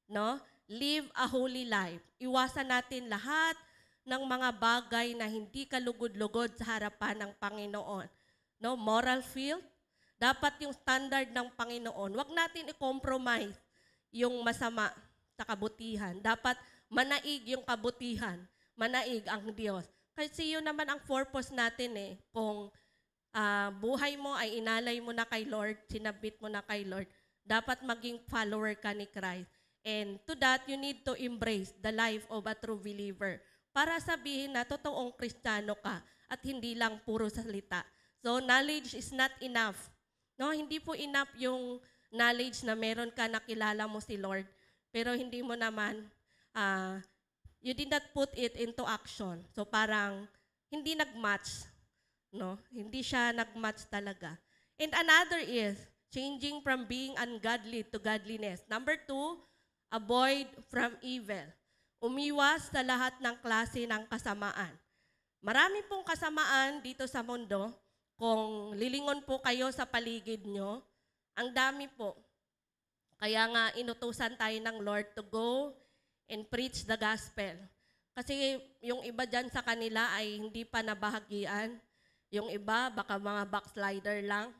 No? Live a holy life. Iwasan natin lahat ng mga bagay na hindi kalugod-lugod sa harapan ng Panginoon. No? Moral filth, dapat yung standard ng Panginoon. Huwag natin i-compromise yung masama sa kabutihan. Dapat manaig yung kabutihan. Manaig ang Diyos. Kasi yun naman ang purpose natin Kung buhay mo ay inalay mo na kay Lord, sinabit mo na kay Lord, dapat maging follower ka ni Christ. And to that, you need to embrace the life of a true believer para sabihin na totoong Kristiyano ka at hindi lang puro salita. So, knowledge is not enough. No, hindi po enough yung knowledge na meron ka, nakilala mo si Lord, pero hindi mo naman, you did not put it into action. So, parang hindi nag-match. No? Hindi siya nag-match talaga. And another is, changing from being ungodly to godliness. Number 2, avoid from evil. Umiwas sa lahat ng klase ng kasamaan. Marami pong kasamaan dito sa mundo. Kung lilingon po kayo sa paligid nyo, ang dami po. Kaya nga inutusan tayo ng Lord to go and preach the gospel. Kasi yung iba dyan sa kanila ay hindi pa nabahagian. Yung iba baka mga backslider lang.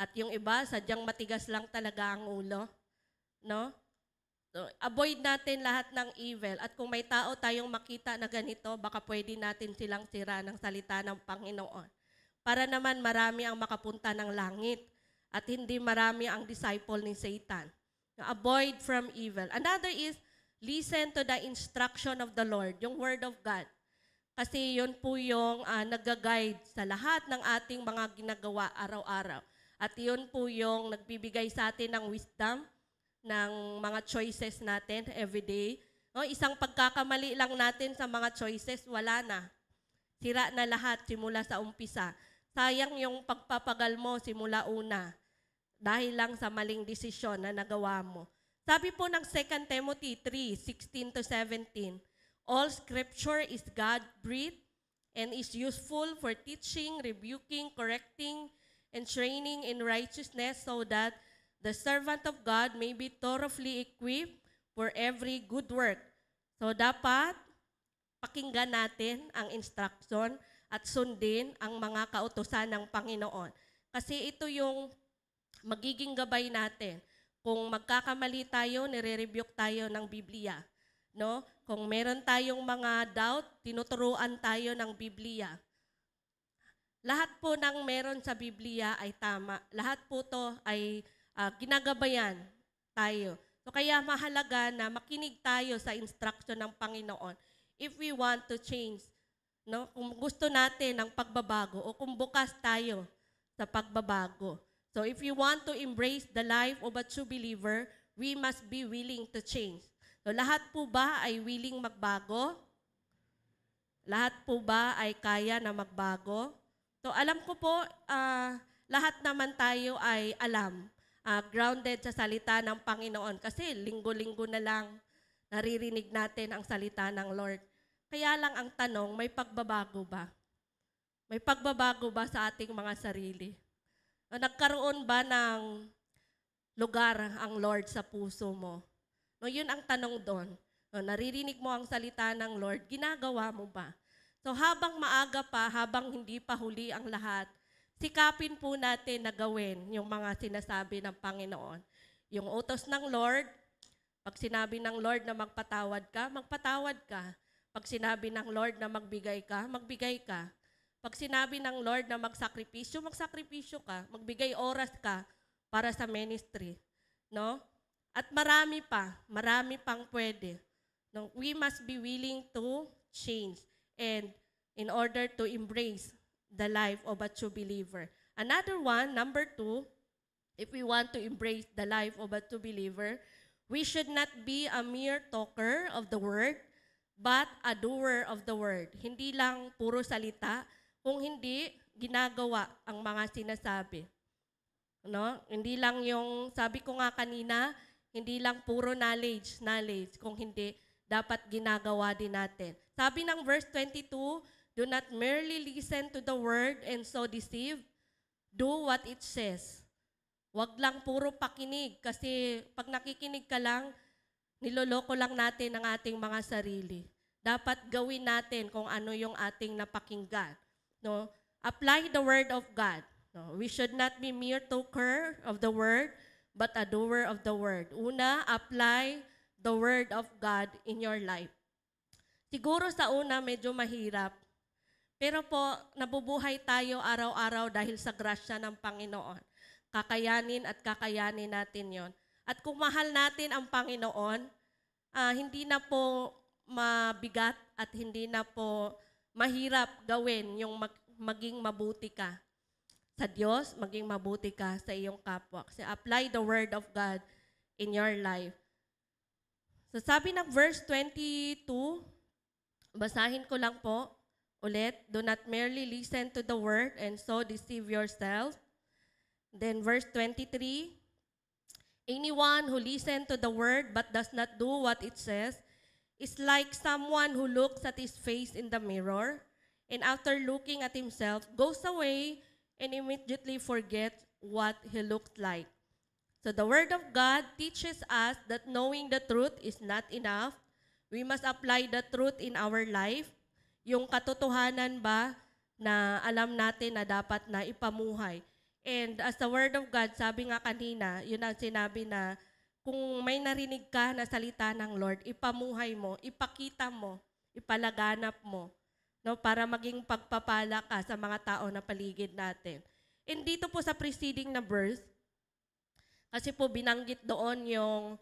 At yung iba sadyang matigas lang talaga ang ulo. No? So, avoid natin lahat ng evil. At kung may tao tayong makita na ganito, baka pwede natin silang sira ng salita ng Panginoon. Para naman marami ang makapunta ng langit at hindi marami ang disciple ni Satan. Avoid from evil. Another is, listen to the instruction of the Lord, yung Word of God. Kasi yun po yung nag-guide sa lahat ng ating mga ginagawa araw-araw. At yun po yung nagbibigay sa atin ng wisdom, ng mga choices natin everyday. No, isang pagkakamali lang natin sa mga choices, wala na. Sira na lahat simula sa umpisa. Sayang yung pagpapagal mo simula una dahil lang sa maling desisyon na nagawa mo. Sabi po ng 2 Timothy 3:16-17, all scripture is God-breathed and is useful for teaching, rebuking, correcting, and training in righteousness so that the servant of God may be thoroughly equipped for every good work. So dapat pakinggan natin ang instruction at sundin ang mga kautusan ng Panginoon. Kasi ito yung magiging gabay natin. Kung magkakamali tayo, nire-rebuke tayo ng Biblia. No? Kung meron tayong mga doubt, tinuturuan tayo ng Biblia. Lahat po ng meron sa Biblia ay tama. Lahat po to ay ginagabayan tayo. So kaya mahalaga na makinig tayo sa instruction ng Panginoon if we want to change. No? Kung gusto natin ng pagbabago o kung bukas tayo sa pagbabago. So if you want to embrace the life of a true believer, we must be willing to change. So lahat po ba ay willing magbago? Lahat po ba ay kaya na magbago? So alam ko po, lahat naman tayo ay alam, grounded sa salita ng Panginoon. Kasi linggo-linggo na lang naririnig natin ang salita ng Lord. Kaya lang ang tanong, may pagbabago ba? May pagbabago ba sa ating mga sarili? Nagkaroon ba ng lugar ang Lord sa puso mo? No, yun ang tanong doon. No, naririnig mo ang salita ng Lord, ginagawa mo ba? So habang maaga pa, habang hindi pa huli ang lahat, sikapin po natin na gawin yung mga sinasabi ng Panginoon. Yung utos ng Lord, pag sinabi ng Lord na magpatawad ka, magpatawad ka. Pag sinabi ng Lord na magbigay ka, magbigay ka. Pag sinabi ng Lord na magsakripisyo, magsakripisyo ka. Magbigay oras ka para sa ministry. No? At marami pang pwede. No? We must be willing to change and in order to embrace the life of a true believer. Another one, number 2, if we want to embrace the life of a true believer, We should not be a mere talker of the word, but a doer of the word. Hindi lang puro salita, kung hindi ginagawa ang mga sinasabi. No? Hindi lang yung, sabi ko nga kanina, hindi lang puro knowledge, kung hindi, dapat ginagawa din natin. Sabi ng verse 22, do not merely listen to the word and so deceive, do what it says. Wag lang puro pakinig, kasi pag nakikinig ka lang, niloloko lang natin ang ating mga sarili. Dapat gawin natin kung ano yung ating napakinggan. No? Apply the word of God. No? We should not be mere talker of the word, but a doer of the word. Una, apply the word of God in your life. Siguro sa una medyo mahirap, pero po nabubuhay tayo araw-araw dahil sa grasya ng Panginoon. Kakayanin natin yon. At kung mahal natin ang Panginoon, hindi na po mabigat at hindi na po mahirap gawin yung maging mabuti ka sa Diyos, maging mabuti ka sa iyong kapwa. Kasi apply the word of God in your life. So sabi ng verse 22, basahin ko lang po ulit, do not merely listen to the word and so deceive yourself. Then verse 23, anyone who listens to the word but does not do what it says is like someone who looks at his face in the mirror and after looking at himself goes away and immediately forgets what he looked like. So the word of God teaches us that knowing the truth is not enough. We must apply the truth in our life. Yung katotohanan ba na alam natin na dapat na ipamuhay. And as the word of God, sabi nga kanina, yun ang sinabi na kung may narinig ka na salita ng Lord, ipamuhay mo, ipakita mo, ipalaganap mo, no, para maging pagpapala ka sa mga tao na paligid natin. And dito po sa preceding na verse, kasi po binanggit doon yung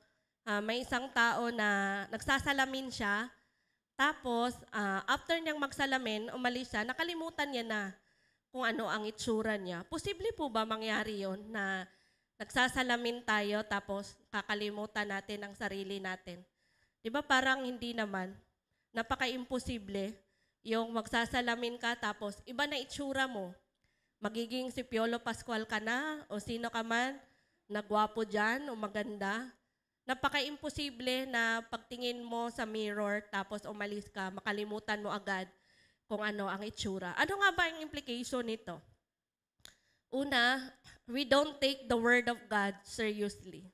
may isang tao na nagsasalamin siya, tapos after niyang magsalamin, umalis siya, nakalimutan niya na kung ano ang itsura niya. Posible po ba mangyari yon na nagsasalamin tayo tapos kakalimutan natin ang sarili natin? Di ba parang hindi naman? Napaka-imposible yung magsasalamin ka tapos iba na itsura mo. Magiging si Piolo Pascual ka na o sino ka man, nagwapo dyan o maganda. Napaka-imposible na pagtingin mo sa mirror tapos umalis ka, makalimutan mo agad kung ano ang itsura. Ano nga ba ang implication nito? Una, we don't take the word of God seriously.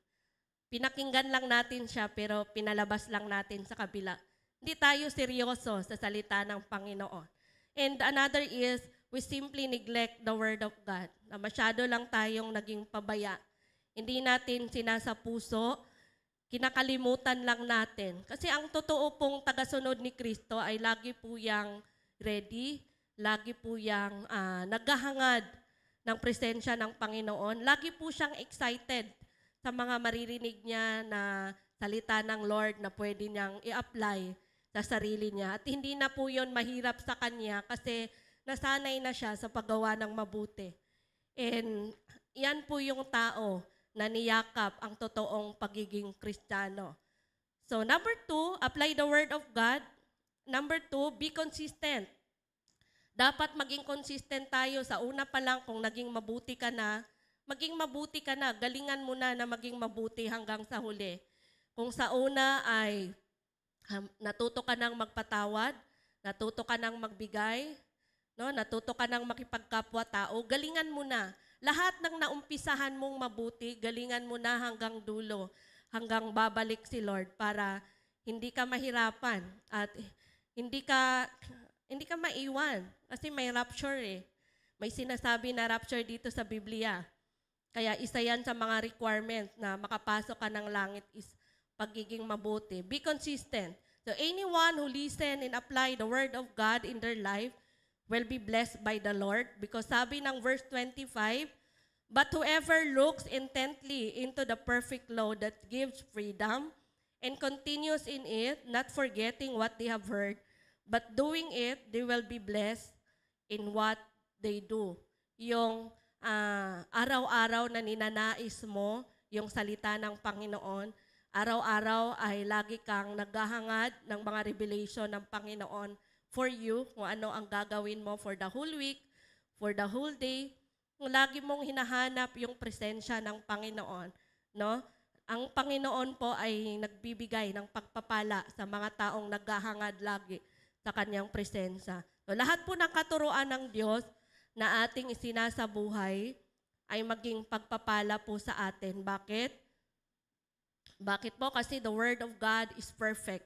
Pinakinggan lang natin siya pero pinalabas lang natin sa kabila. Hindi tayo seryoso sa salita ng Panginoon. And another is, we simply neglect the word of God. Na masyado lang tayong naging pabaya. Hindi natin sinasapuso, kinakalimutan lang natin. Kasi ang totoo pong tagasunod ni Kristo ay lagi po yang ready, lagi po yang naghahangad ng presensya ng Panginoon. Lagi po siyang excited sa mga maririnig niya na salita ng Lord na pwede niyang i-apply sa sarili niya. At hindi na po yun mahirap sa kanya kasi nasanay na siya sa paggawa ng mabuti. And yan po yung tao na niyakap ang totoong pagiging Kristiyano. So number 2, apply the word of God. Number 2, be consistent. Dapat maging consistent tayo sa una pa lang kung naging mabuti ka na, maging mabuti ka na, galingan mo na na maging mabuti hanggang sa huli. Kung sa una ay natuto ka ng magpatawad, natuto ka ng magbigay, no, natuto ka ng makipagkapwa-tao, galingan mo na. Lahat ng naumpisahan mong mabuti, galingan mo na hanggang dulo, hanggang babalik si Lord para hindi ka mahirapan at hindi ka maiwan kasi may rapture eh. May sinasabi na rapture dito sa Biblia. Kaya isa yan sa mga requirements na makapasok ka ng langit is pagiging mabuti. Be consistent. So anyone who listen and apply the word of God in their life will be blessed by the Lord because sabi ng verse 25, but whoever looks intently into the perfect law that gives freedom and continues in it, not forgetting what they have heard, but doing it, they will be blessed in what they do. Yung araw-araw na ninanais mo, yung salita ng Panginoon, Araw-araw ay lagi kang naghahangad ng mga revelation ng Panginoon for you, kung ano ang gagawin mo for the whole week, for the whole day. Kung lagi mong hinahanap yung presensya ng Panginoon, no? Ang Panginoon po ay nagbibigay ng pagpapala sa mga taong naghahangad lagi sa kanyang presensya. So, lahat po ng katuruan ng Diyos na ating isinasabuhay ay maging pagpapala po sa atin. Bakit? Bakit po? Kasi the Word of God is perfect.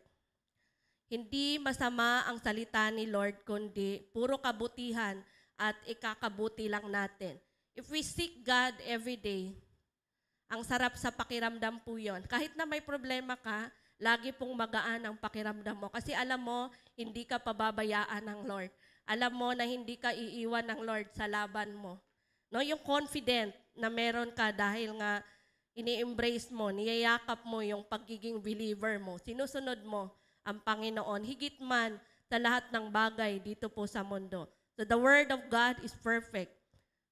Hindi masama ang salita ni Lord, kundi puro kabutihan at ikakabuti lang natin. If we seek God every day, ang sarap sa pakiramdam po yun. Kahit na may problema ka, lagi pong magaan ang pakiramdam mo. Kasi alam mo, hindi ka pababayaan ng Lord. Alam mo na hindi ka iiwan ng Lord sa laban mo. No, yung confident na meron ka dahil nga ini-embrace mo, niyayakap mo yung pagiging believer mo, sinusunod mo ang Panginoon, higit man sa lahat ng bagay dito po sa mundo. So the Word of God is perfect.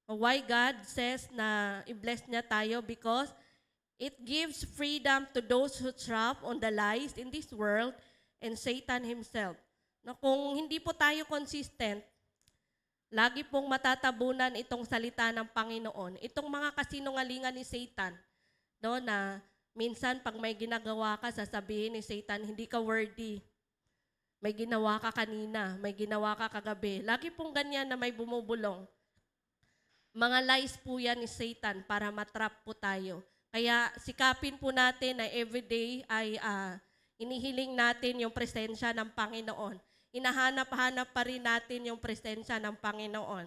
Why God says na i-bless niya tayo? Because it gives freedom to those who trap on the lies in this world and Satan himself. No, kung hindi po tayo consistent, lagi pong matatabunan itong salita ng Panginoon. Itong mga kasinungalingan ni Satan, no, na minsan pag may ginagawa ka, sasabihin ni Satan, hindi ka worthy. May ginawa ka kanina, may ginawa ka kagabi. Lagi pong ganyan na may bumubulong. Mga lies po yan ni Satan para matrap po tayo. Kaya sikapin po natin na everyday ay inihiling natin yung presensya ng Panginoon. Hinahanap-hanap pa rin natin yung presensya ng Panginoon.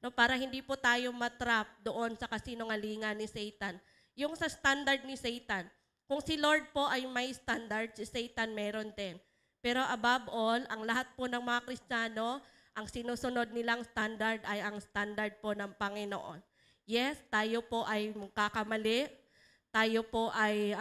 No, para hindi po tayo matrap doon sa kasinungalingan ni Satan. Yung sa standard ni Satan, kung si Lord po ay may standard, si Satan meron din. Pero above all, ang lahat po ng mga Kristiyano, ang sinusunod nilang standard ay ang standard po ng Panginoon. Yes, tayo po ay kakamali, tayo po ay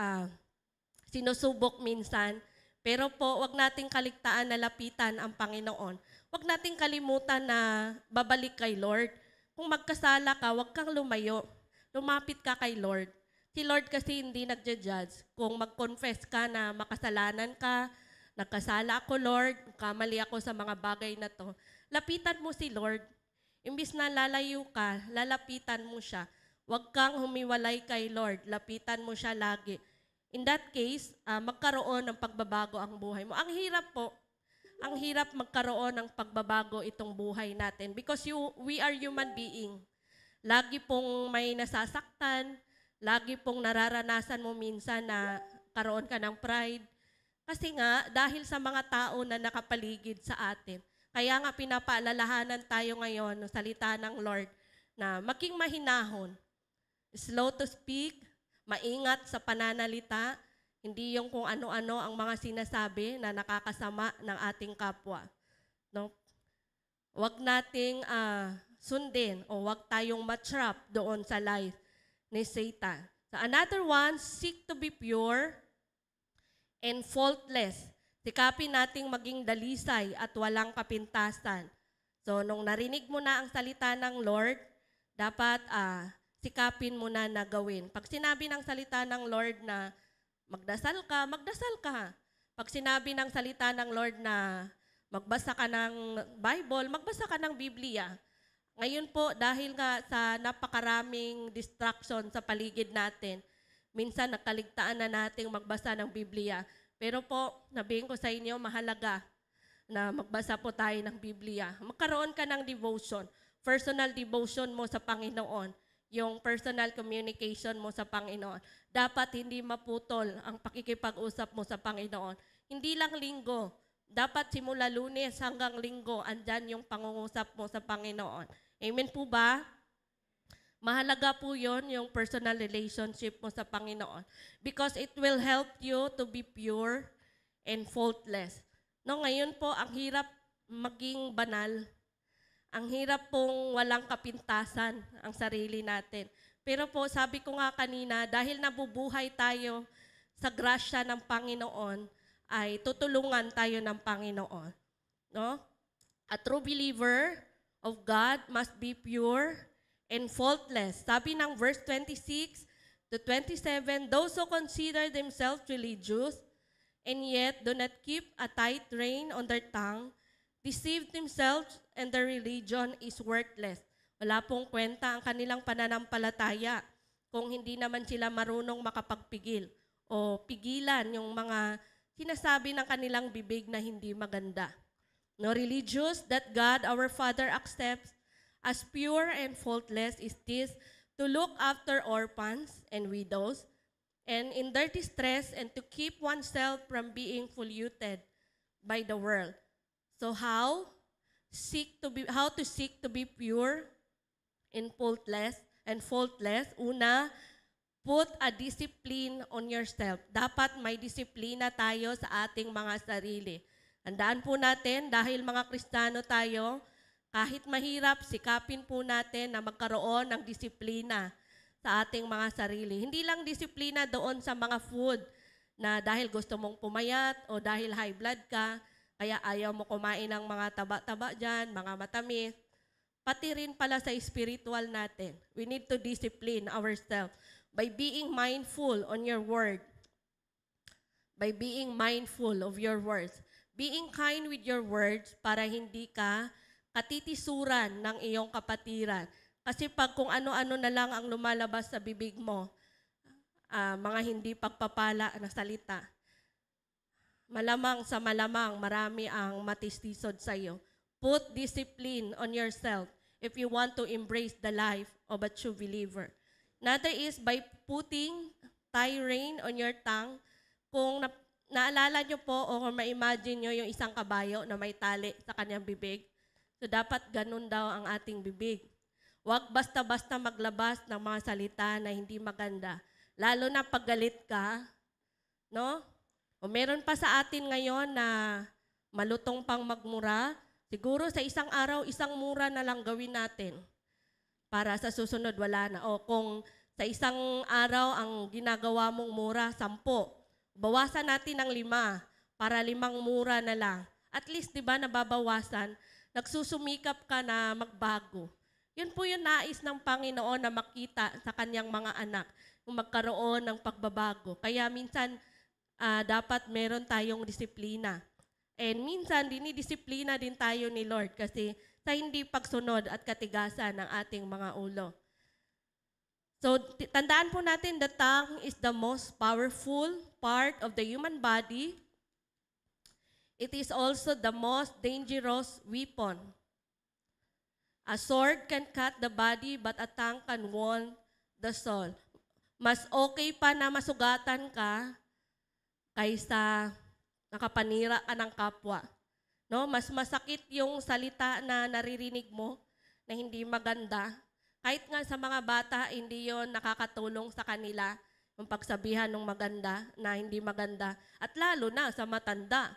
sinusubok minsan, pero po, wag nating kaligtaan na lapitan ang Panginoon. Wag nating kalimutan na babalik kay Lord. Kung magkasala ka, wag kang lumayo. Lumapit ka kay Lord. Si Lord kasi hindi nagja-judge. Kung mag-confess ka na makasalanan ka, nagkasala ako, Lord, kamali ako sa mga bagay na to, lapitan mo si Lord. Imbis na lalayo ka, lalapitan mo siya. Wag kang humiwalay kay Lord. Lapitan mo siya lagi. In that case, magkaroon ng pagbabago ang buhay mo. Ang hirap po. Ang hirap magkaroon ng pagbabago itong buhay natin because we are human being. Lagi pong may nasasaktan, lagi pong nararanasan mo minsan na karoon ka ng pride. Kasi nga, dahil sa mga tao na nakapaligid sa atin, kaya nga pinapaalalahanan tayo ngayon ng salita ng Lord na maging mahinahon, slow to speak, maingat sa pananalita, hindi yung kung ano-ano ang mga sinasabi na nakakasama ng ating kapwa. No? Huwag nating sundin o huwag tayong matrap doon sa lies ni Satan. So another one, seek to be pure and faultless. Sikapin nating maging dalisay at walang kapintasan. So nung narinig mo na ang salita ng Lord, dapat sikapin mo na gawin. Pag sinabi ng salita ng Lord na magdasal ka, magdasal ka. Pag sinabi ng salita ng Lord na magbasa ka ng Bible, magbasa ka ng Biblia. Ngayon po, dahil nga sa napakaraming distraction sa paligid natin, minsan nakaligtaan na nating magbasa ng Biblia. Pero po, nabihin ko sa inyo, mahalaga na magbasa po tayo ng Biblia. Magkaroon ka ng devotion, personal devotion mo sa Panginoon. Yung personal communication mo sa Panginoon. Dapat hindi maputol ang pakikipag-usap mo sa Panginoon. Hindi lang linggo. Dapat simula Lunes hanggang linggo, andyan yung pangungusap mo sa Panginoon. Amen po ba? Mahalaga po yon yung personal relationship mo sa Panginoon. Because it will help you to be pure and faultless. No, ngayon po, ang hirap maging banal. Ang hirap pong walang kapintasan ang sarili natin. Pero po, sabi ko nga kanina, dahil nabubuhay tayo sa grasya ng Panginoon, ay tutulungan tayo ng Panginoon. No? A true believer of God must be pure and faultless. Sabi ng verse 26, to 27, those who consider themselves religious and yet do not keep a tight rein on their tongue deceive themselves and their religion is worthless. Wala pong kwenta ang kanilang pananampalataya kung hindi naman sila marunong makapagpigil o pigilan yung mga sinasabi ng kanilang bibig na hindi maganda. No religious that God our Father accepts as pure and faultless is this, to look after orphans and widows and in their distress and to keep oneself from being polluted by the world. So how to seek to be pure and faultless? Una, put a discipline on yourself. Dapat may disiplina tayo sa ating mga sarili. Tandaan po natin, dahil mga Kristiyano tayo, kahit mahirap, sikapin po natin na magkaroon ng disiplina sa ating mga sarili. Hindi lang disiplina doon sa mga food na dahil gusto mong pumayat o dahil high blood ka, kaya ayaw mo kumain ng mga taba-taba dyan, mga matamis. Pati rin pala sa spiritual natin. We need to discipline ourselves by being mindful on your word. By being mindful of your words. Being kind with your words para hindi ka katitisuran ng iyong kapatiran. Kasi pag kung ano-ano na lang ang lumalabas sa bibig mo, mga hindi pagpapala na salita, malamang sa malamang marami ang matistisod sa iyo. Put discipline on yourself if you want to embrace the life of a true believer. Another is by putting tie rein on your tongue. Kung naalala nyo po o kung ma-imagine nyo yung isang kabayo na may tali sa kanyang bibig, so dapat ganun daw ang ating bibig. Huwag basta-basta maglabas ng mga salita na hindi maganda. Lalo na pag galit ka, no? O meron pa sa atin ngayon na malutong pang magmura, siguro sa isang araw, isang mura na lang gawin natin para sa susunod wala na. O kung sa isang araw ang ginagawa mong mura, 10, bawasan natin ng 5 para 5 mura na lang. At least, di ba, nababawasan, nagsusumikap ka na magbago. Yun po yung nais ng Panginoon na makita sa kanyang mga anak, kung magkaroon ng pagbabago. Kaya minsan, dapat meron tayong disiplina. And minsan, dinidisiplina din tayo ni Lord kasi sa hindi pagsunod at katigasan ng ating mga ulo. So, tandaan po natin, the tongue is the most powerful part of the human body. It is also the most dangerous weapon. A sword can cut the body, but a tongue can wound the soul. Mas okay pa na masugatan ka kaysa nakapanira ka ng kapwa. No? Mas masakit yung salita na naririnig mo na hindi maganda. Kahit nga sa mga bata, hindi yon nakakatulong sa kanila yung pagsabihan ng maganda na hindi maganda. At lalo na sa matanda,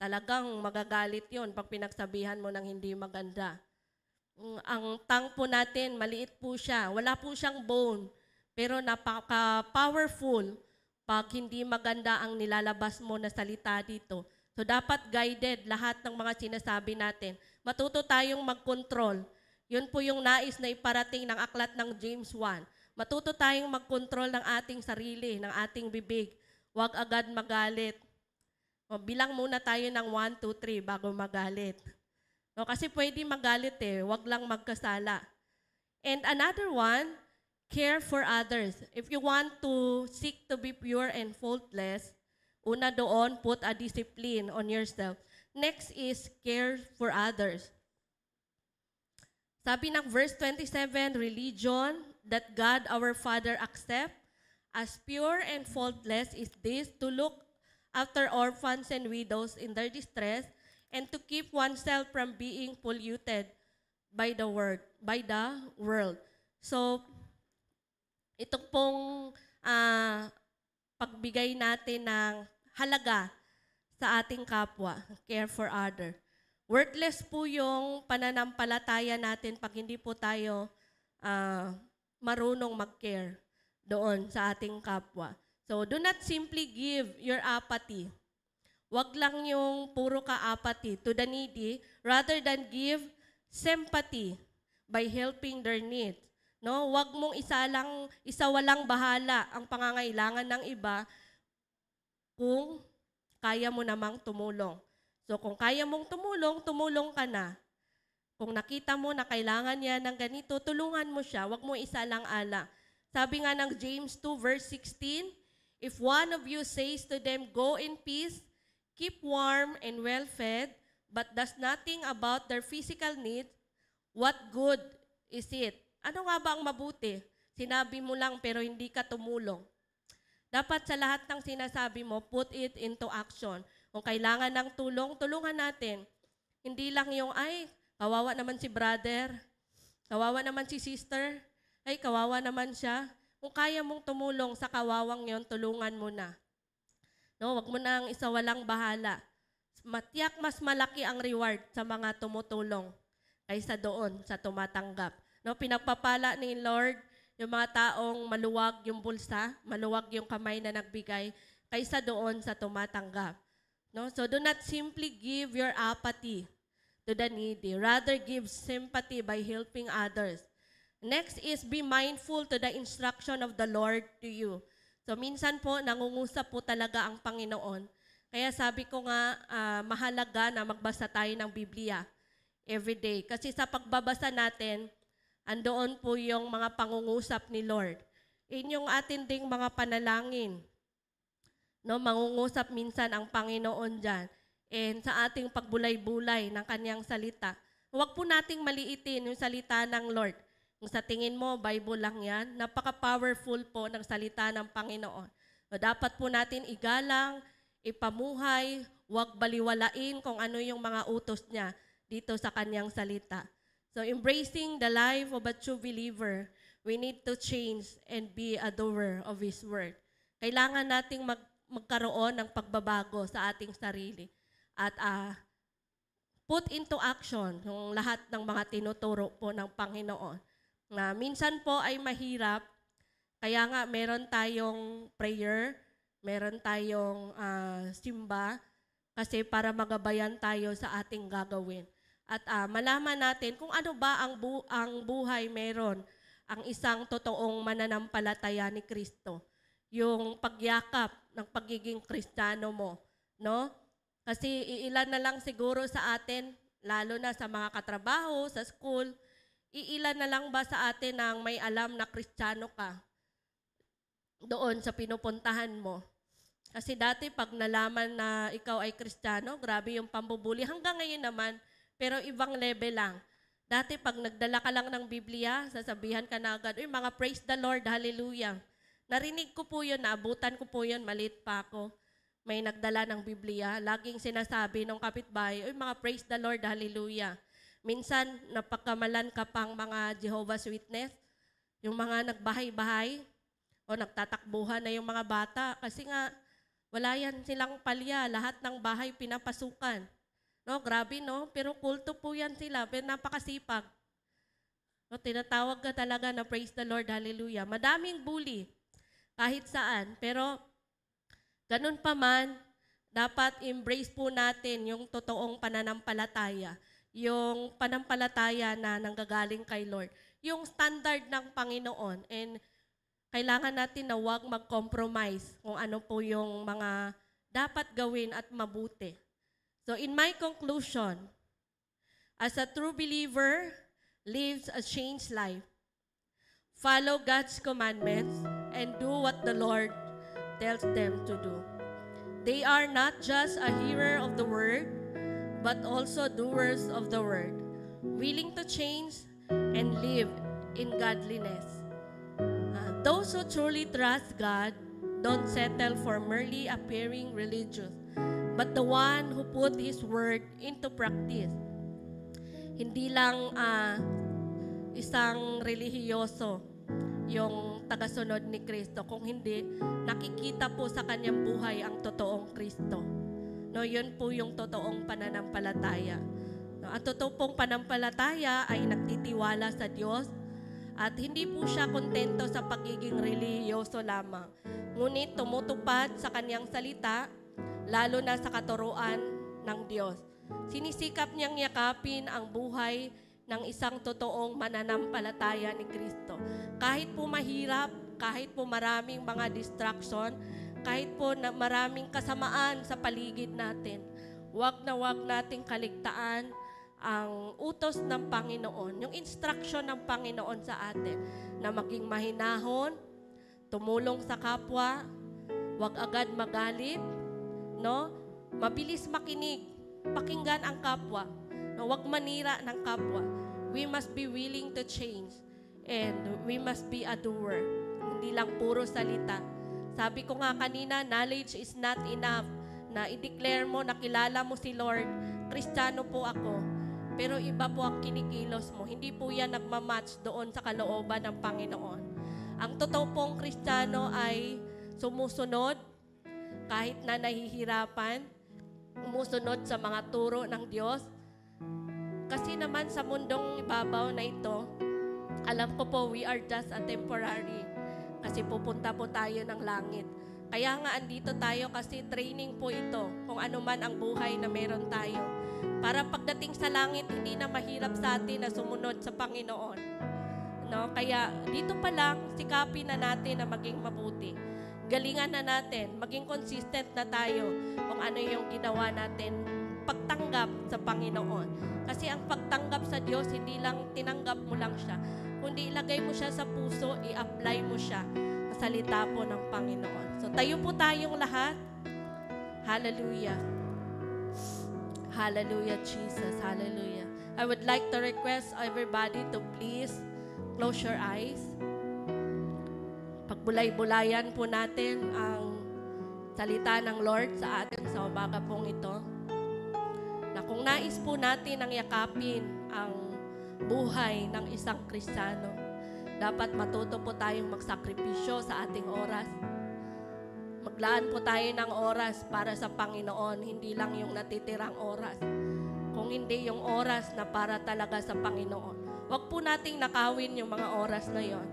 talagang magagalit yon pag pinagsabihan mo ng hindi maganda. Ang tongue po natin, maliit po siya. Wala po siyang bone, pero napaka-powerful pag hindi maganda ang nilalabas mo na salita dito. So dapat guided lahat ng mga sinasabi natin. Matuto tayong mag-control. Yun po yung nais na iparating ng aklat ng James 1. Matuto tayong mag-control ng ating sarili, ng ating bibig. Huwag agad magalit. O, bilang muna tayo ng 1, 2, 3 bago magalit. No, kasi pwede magalit huwag lang magkasala. And another one, care for others. If you want to seek to be pure and faultless, una doon, put a discipline on yourself. Next is care for others. Sabi ng verse 27, religion that God our Father accept as pure and faultless is this, to look after orphans and widows in their distress and to keep oneself from being polluted by the world. So, ito pong pagbigay natin ng halaga sa ating kapwa, care for other. Worthless po yung pananampalataya natin pag hindi po tayo marunong mag-care doon sa ating kapwa. So, do not simply give your apathy. Wag lang yung puro ka-apathy to the needy, rather than give sympathy by helping their needs. No, wag mong isawalang bahala ang pangangailangan ng iba kung kaya mo namang tumulong. So kung kaya mong tumulong, tumulong ka na. Kung nakita mo na kailangan niya ng ganito, tulungan mo siya, wag mo isalang-ala. Sabi nga ng James 2 verse 16, if one of you says to them, go in peace, keep warm and well-fed, but does nothing about their physical needs, what good is it? Ano nga ba ang mabuti? Sinabi mo lang pero hindi ka tumulong. Dapat sa lahat ng sinasabi mo, put it into action. Kung kailangan ng tulong, tulungan natin. Hindi lang yung, ay, kawawa naman si brother, kawawa naman si sister, ay, kawawa naman siya. Kung kaya mong tumulong sa kawawang yon, tulungan mo na. No, wag mo nang isawalang bahala. Matiyak mas malaki ang reward sa mga tumutulong kaysa doon sa tumatanggap. No, pinagpapala ni Lord yung mga taong maluwag yung bulsa, maluwag yung kamay na nagbigay, kaysa doon sa tumatanggap. No, so do not simply give your apathy to the needy. Rather give sympathy by helping others. Next is be mindful to the instruction of the Lord to you. So minsan po, nangungusap po talaga ang Panginoon. Kaya sabi ko nga, mahalaga na magbasa tayo ng Biblia every day. Kasi sa pagbabasa natin, andoon po yung mga pangungusap ni Lord. Inyong atin ding mga panalangin. No, mangungusap minsan ang Panginoon dyan. And sa ating pagbulay-bulay ng kanyang salita, huwag po nating maliitin yung salita ng Lord. Kung sa tingin mo, Bible lang yan, napaka-powerful po ng salita ng Panginoon. So, dapat po natin igalang, ipamuhay, huwag baliwalain kung ano yung mga utos niya dito sa kanyang salita. So, embracing the life of a true believer, we need to change and be a doer of His word. Kailangan nating magkaroon ng pagbabago sa ating sarili. At put into action yung lahat ng mga tinuturo po ng Panginoon. Na minsan po ay mahirap, kaya nga meron tayong prayer, meron tayong simba, kasi para magabayan tayo sa ating gagawin. At malaman natin kung ano ba ang buhay meron ang isang totoong mananampalataya ni Kristo. Yung pagyakap ng pagiging Kristiyano mo, no? Kasi iilan na lang siguro sa atin, lalo na sa mga katrabaho, sa school, iilan na lang ba sa atin ang may alam na Kristiyano ka doon sa pinupuntahan mo? Kasi dati pag nalaman na ikaw ay Kristiyano, grabe yung pambubuli. Hanggang ngayon naman, pero ibang level lang. Dati pag nagdala ka lang ng Biblia, sasabihan ka na agad, mga praise the Lord, hallelujah. Narinig ko po yun, naabutan ko po yun, maliit pa ako. May nagdala ng Biblia, laging sinasabi ng kapitbahay, mga praise the Lord, hallelujah. Minsan, napakamalan ka pang mga Jehovah's Witness, yung mga nagbahay-bahay, o nagtatakbuhan na yung mga bata, kasi nga, wala yan silang palya, lahat ng bahay pinapasukan. No, grabe no, pero kulto po yan sila, pero napakasipag. No, tinatawag ka talaga na praise the Lord, hallelujah. Madaming bully, kahit saan, pero ganun pa man, dapat embrace po natin yung totoong pananampalataya, yung panampalataya na nanggagaling kay Lord, yung standard ng Panginoon, and kailangan natin na huwag mag-compromise kung ano po yung mga dapat gawin at mabuti. So in my conclusion, as a true believer lives a changed life, follow God's commandments and do what the Lord tells them to do. They are not just a hearer of the word, but also doers of the word, willing to change and live in godliness. Those who truly trust God don't settle for merely appearing religious, but the one who put His word into practice. Hindi lang isang relihiyoso yung tagasunod ni Kristo, kung hindi, nakikita po sa kanyang buhay ang totoong Kristo. No, yun po yung totoong pananampalataya. No, ang totoong pananampalataya ay nagtitiwala sa Diyos at hindi po siya kontento sa pagiging relihiyoso lamang. Ngunit tumutupad sa kanyang salita, lalo na sa katuruan ng Diyos. Sinisikap niyang yakapin ang buhay ng isang totoong mananampalataya ni Kristo. Kahit po mahirap, kahit po maraming mga distraction, kahit po na maraming kasamaan sa paligid natin, wag nating kaligtaan ang utos ng Panginoon, yung instruction ng Panginoon sa atin na maging mahinahon, tumulong sa kapwa, wag agad magalit, no? Mabilis makinig, pakinggan ang kapwa, no? Wag manira ng kapwa. We must be willing to change and we must be a doer. Hindi lang puro salita. Sabi ko nga kanina, knowledge is not enough na i-declare mo na kilala mo si Lord, Kristiyano po ako. Pero iba po ang kinikilos mo. Hindi po yan nagmamatch doon sa kalooban ng Panginoon. Ang totoo pong Kristiyano ay sumusunod kahit na nahihirapan, sumusunod sa mga turo ng Diyos. Kasi naman sa mundong ibabaw na ito, alam ko po we are just a temporary. Kasi pupunta po tayo ng langit. Kaya nga andito tayo kasi training po ito kung ano man ang buhay na meron tayo. Para pagdating sa langit, hindi na mahirap sa atin na sumunod sa Panginoon. No? Kaya dito pa lang, sikapin na natin na maging mabuti. Galingan na natin, maging consistent na tayo kung ano yung ginawa natin pagtanggap sa Panginoon. Kasi ang pagtanggap sa Diyos, hindi lang tinanggap mo lang siya, kundi ilagay mo siya sa puso, i-apply mo siya sa salita po ng Panginoon. So tayo po tayong lahat. Hallelujah. Hallelujah, Jesus. Hallelujah. I would like to request everybody to please close your eyes. Pagbulay-bulayan po natin ang salita ng Lord sa atin sa umaga pong ito. Na kung nais po natin ang yakapin ang buhay ng isang Kristiyano, dapat matuto po tayong magsakripisyo sa ating oras. Maglaan po tayo ng oras para sa Panginoon, hindi lang yung natitirang oras. Kung hindi yung oras na para talaga sa Panginoon. Huwag po nating nakawin yung mga oras na yon,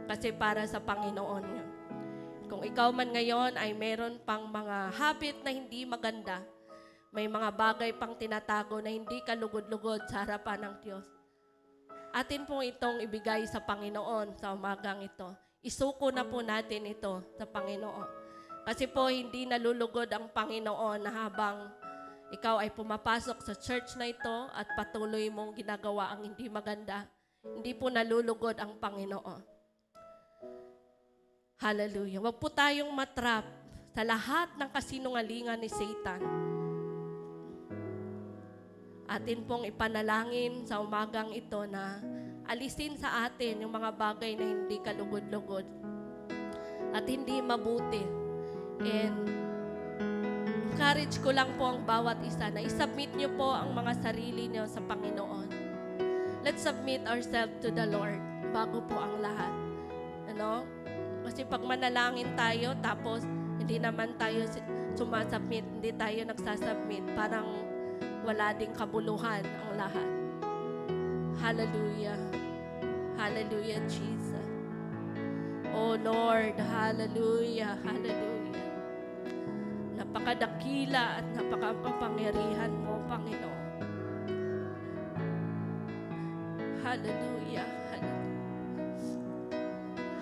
kasi para sa Panginoon yun. Kung ikaw man ngayon ay meron pang mga habit na hindi maganda, may mga bagay pang tinatago na hindi kalugod-lugod sa harapan ng Diyos, atin pong itong ibigay sa Panginoon sa umagang ito. Isuko na po natin ito sa Panginoon. Kasi po hindi nalulugod ang Panginoon na habang ikaw ay pumapasok sa church na ito at patuloy mong ginagawa ang hindi maganda. Hindi po nalulugod ang Panginoon. Hallelujah. Huwag po tayong matrap sa lahat ng kasinungalingan ni Satan. Atin pong ipanalangin sa umagang ito na alisin sa atin yung mga bagay na hindi kalugod-lugod at hindi mabuti. And encourage ko lang po ang bawat isa na isubmit nyo po ang mga sarili nyo sa Panginoon. Let's submit ourselves to the Lord bago po ang lahat. Ano? Kasi pag manalangin tayo tapos hindi naman tayo sumasubmit, hindi tayo nagsasubmit, parang wala ding kabuluhan ang lahat. Hallelujah. Hallelujah, Jesus. Oh Lord, hallelujah, hallelujah. Napakadakila at napakapangyarihan mo, Panginoon. Hallelujah, hallelujah.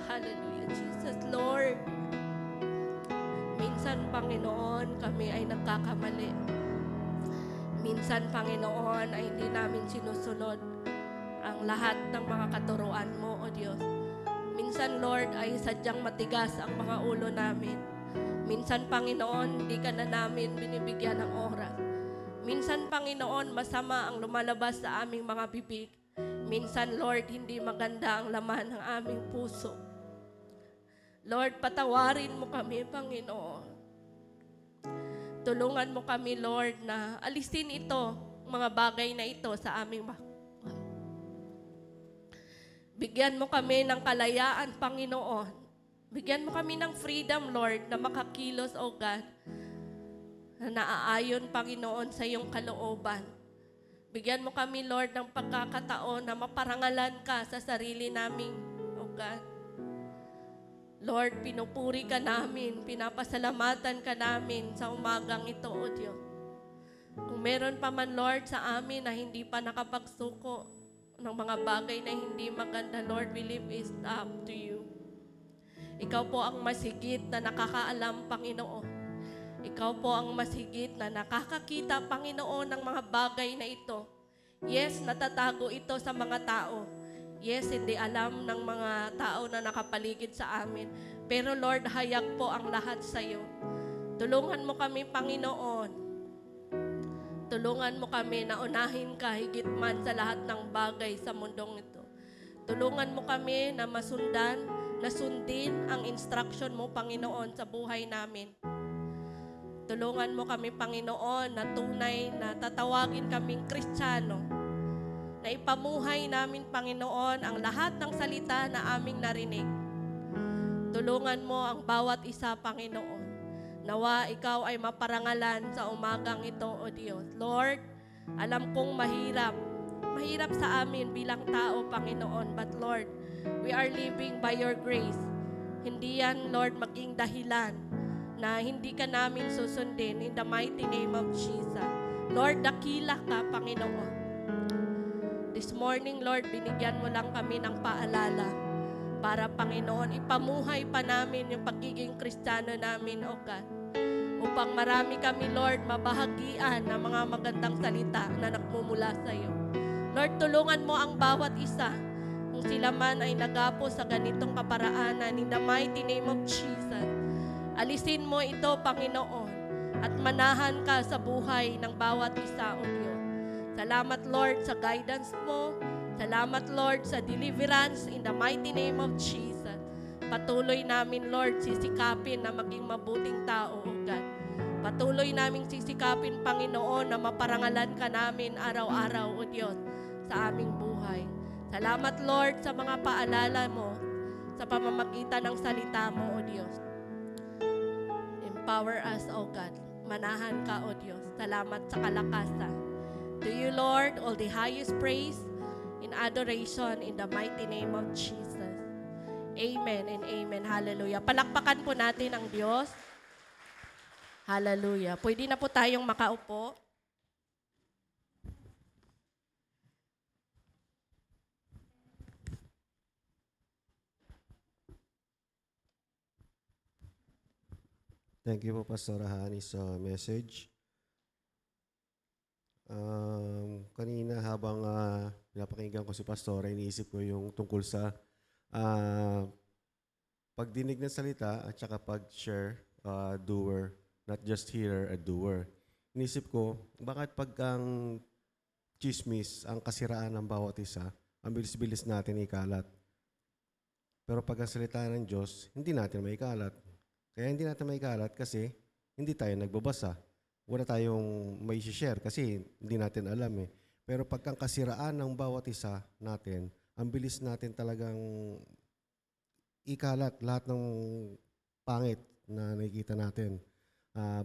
Hallelujah, Jesus. Lord, minsan, Panginoon, kami ay nagkakamali. Minsan, Panginoon, ay hindi namin sinusunod ang lahat ng mga katuruan mo, O Diyos. Minsan, Lord, ay sadyang matigas ang mga ulo namin. Minsan, Panginoon, hindi ka na namin binibigyan ng oras. Minsan, Panginoon, masama ang lumalabas sa aming mga bibig. Minsan, Lord, hindi maganda ang laman ng aming puso. Lord, patawarin mo kami, Panginoon. Tulungan mo kami, Lord, na alisin ito, mga bagay na ito sa aming bigyan mo kami ng kalayaan, Panginoon. Bigyan mo kami ng freedom, Lord, na makakilos, O God, na naaayon, Panginoon, sa iyong kalooban. Bigyan mo kami, Lord, ng pagkakataon na maparangalan ka sa sarili namin, O God. Lord, pinupuri ka namin, pinapasalamatan ka namin sa umagang ito, O Diyos. Kung meron pa man, Lord, sa amin na hindi pa nakapagsuko, ng mga bagay na hindi maganda, Lord, we leave it up to you. Ikaw po ang mas higit na nakakaalam, Panginoon. Ikaw po ang mas higit na nakakakita, Panginoon, ng mga bagay na ito. Yes, natatago ito sa mga tao. Yes, hindi alam ng mga tao na nakapaligid sa amin. Pero Lord, hayag po ang lahat sa iyo. Tulungan mo kami, Panginoon. Tulungan mo kami na unahin ka higit man sa lahat ng bagay sa mundong ito. Tulungan mo kami na sundin ang instruction mo, Panginoon, sa buhay namin. Tulungan mo kami, Panginoon, na tunay na tatawagin kaming Kristiyano, na ipamuhay namin, Panginoon, ang lahat ng salita na aming narinig. Tulungan mo ang bawat isa, Panginoon. Nawa ikaw ay maparangalan sa umagang ito, O Diyos. Lord, alam kong mahirap sa amin bilang tao, Panginoon. But Lord, we are living by your grace. Hindi yan, Lord, maging dahilan na hindi ka namin susundin in the mighty name of Jesus. Lord, dakila ka, Panginoon. This morning, Lord, binigyan mo lang kami ng paalala para, Panginoon, ipamuhay pa namin yung pagiging Kristiyano namin, O God. Upang marami kami, Lord, mabahagian ng mga magandang salita na nagmumula sa iyo. Lord, tulungan mo ang bawat isa kung sila man ay nagapo sa ganitong kaparaanan in the mighty name of Jesus. Alisin mo ito, Panginoon, at manahan ka sa buhay ng bawat isa, O Diyos. Salamat, Lord, sa guidance mo. Salamat, Lord, sa deliverance in the mighty name of Jesus. Patuloy namin, Lord, sisikapin na maging mabuting tao, O God. Patuloy naming sisikapin, Panginoon, na maparangalan ka namin araw-araw, O Diyos, sa aming buhay. Salamat, Lord, sa mga paalala mo, sa pamamagitan ng salita mo, O Diyos. Empower us, O God. Manahan ka, O Diyos. Salamat sa kalakasan. To you, Lord, all the highest praise in adoration in the mighty name of Jesus. Amen and amen. Hallelujah. Palakpakan po natin ang Diyos. Hallelujah. Pwede na po tayong makaupo. Thank you po, Pastor Hani, sa message. Kanina habang pinapakinggan ko si Pastor, iniisip ko yung tungkol sa pagdinig ng salita at saka pag-share, doer, not just hearer, a doer. Inisip ko, bakit pag ang chismis, ang kasiraan ng bawat isa, ang bilis-bilis natin ikalat. Pero pag ang salita ng Diyos, hindi natin maikalat. Kaya hindi natin maikalat kasi hindi tayo nagbabasa. Wala tayong may share kasi hindi natin alam eh. Pero pag ang kasiraan ng bawat isa natin, ang bilis natin talagang ikalat lahat ng pangit na nakikita natin.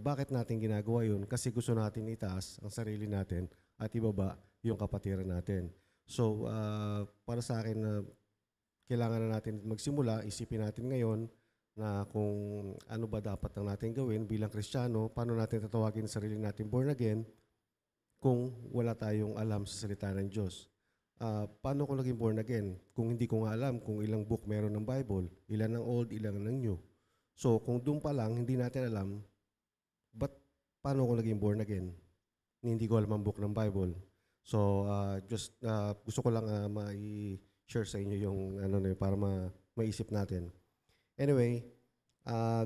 Bakit natin ginagawa yun? Kasi gusto natin itaas ang sarili natin at ibaba yung kapatiran natin. So, para sa akin, kailangan na natin magsimula, isipin natin ngayon na kung ano ba dapat ang natin gawin bilang Kristiyano, paano natin tatawagin sarili natin born again kung wala tayong alam sa salita ng Diyos. Paano ko naging born again? Kung hindi ko nga alam kung ilang book meron ng Bible, ilan ng old, ilan ng new. So, kung doon pa lang, hindi natin alam, paano ko naging born again? Hindi ko alam ang book ng Bible. So, gusto ko lang ma-share sa inyo yung para maisip natin. Anyway,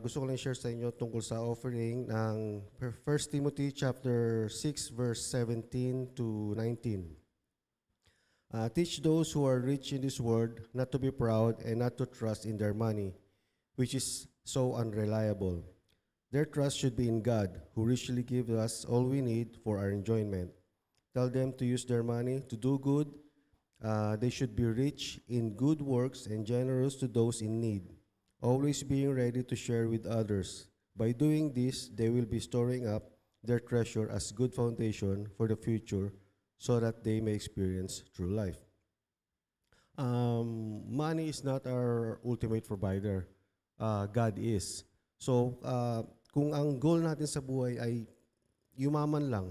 gusto ko lang share sa inyo tungkol sa offering ng 1 Timothy chapter 6 verse 17 to 19. Teach those who are rich in this world not to be proud and not to trust in their money, which is so unreliable. Their trust should be in God, who richly gives us all we need for our enjoyment. Tell them to use their money to do good. They should be rich in good works and generous to those in need, always being ready to share with others. By doing this, they will be storing up their treasure as good foundation for the future so that they may experience true life. Money is not our ultimate provider. God is. So, kung ang goal natin sa buhay ay yumaman lang,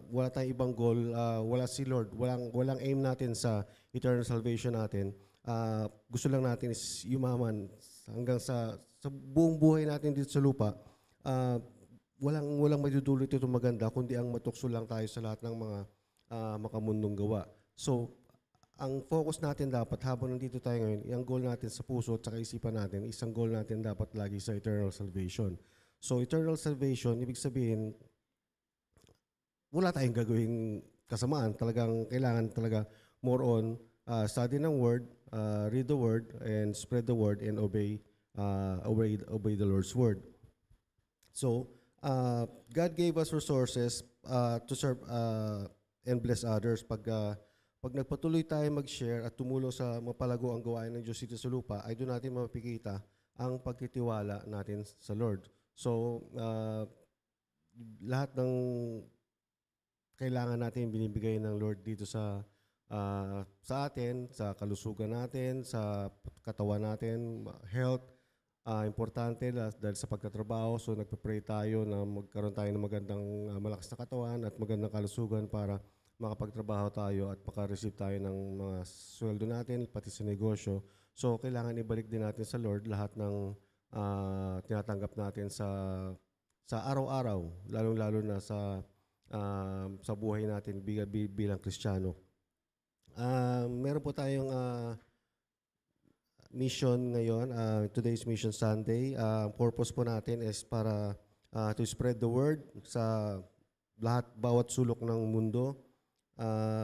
wala tayong ibang goal, wala si Lord, walang aim natin sa eternal salvation natin. Gusto lang natin is yumaman hanggang sa buong buhay natin dito sa lupa. Walang madudulot ito maganda, kundi ang matukso lang tayo sa lahat ng mga makamundong gawa. So, ang focus natin dapat habang nandito tayo ngayon, yung goal natin sa puso at sa isipan natin, isang goal natin dapat lagi sa eternal salvation. So, eternal salvation, ibig sabihin, wala tayong gagawin kasamaan. Talagang kailangan talaga more on study ng word, read the word, and spread the word, and obey the Lord's word. So, God gave us resources to serve and bless others. Pag nagpatuloy tayo mag-share at tumulong sa mapalago ang gawain ng Diyos dito sa lupa, ay doon natin mapikita ang pagtitiwala natin sa Lord. So, lahat ng kailangan natin binibigay ng Lord dito sa atin, sa kalusugan natin, sa katawan natin, health, importante dahil sa pagtatrabaho. So, nagpe-pray tayo na magkaroon tayo ng magandang malakas na katawan at magandang kalusugan para makapagtrabaho tayo at makareceive tayo ng mga sweldo natin, pati sa negosyo. So, kailangan ibalik din natin sa Lord lahat ng tinatanggap natin sa araw-araw, lalong-lalo na sa buhay natin bilang Kristiyano. Meron po tayong mission ngayon, today's Mission Sunday. Purpose po natin is para to spread the word sa bawat sulok ng mundo.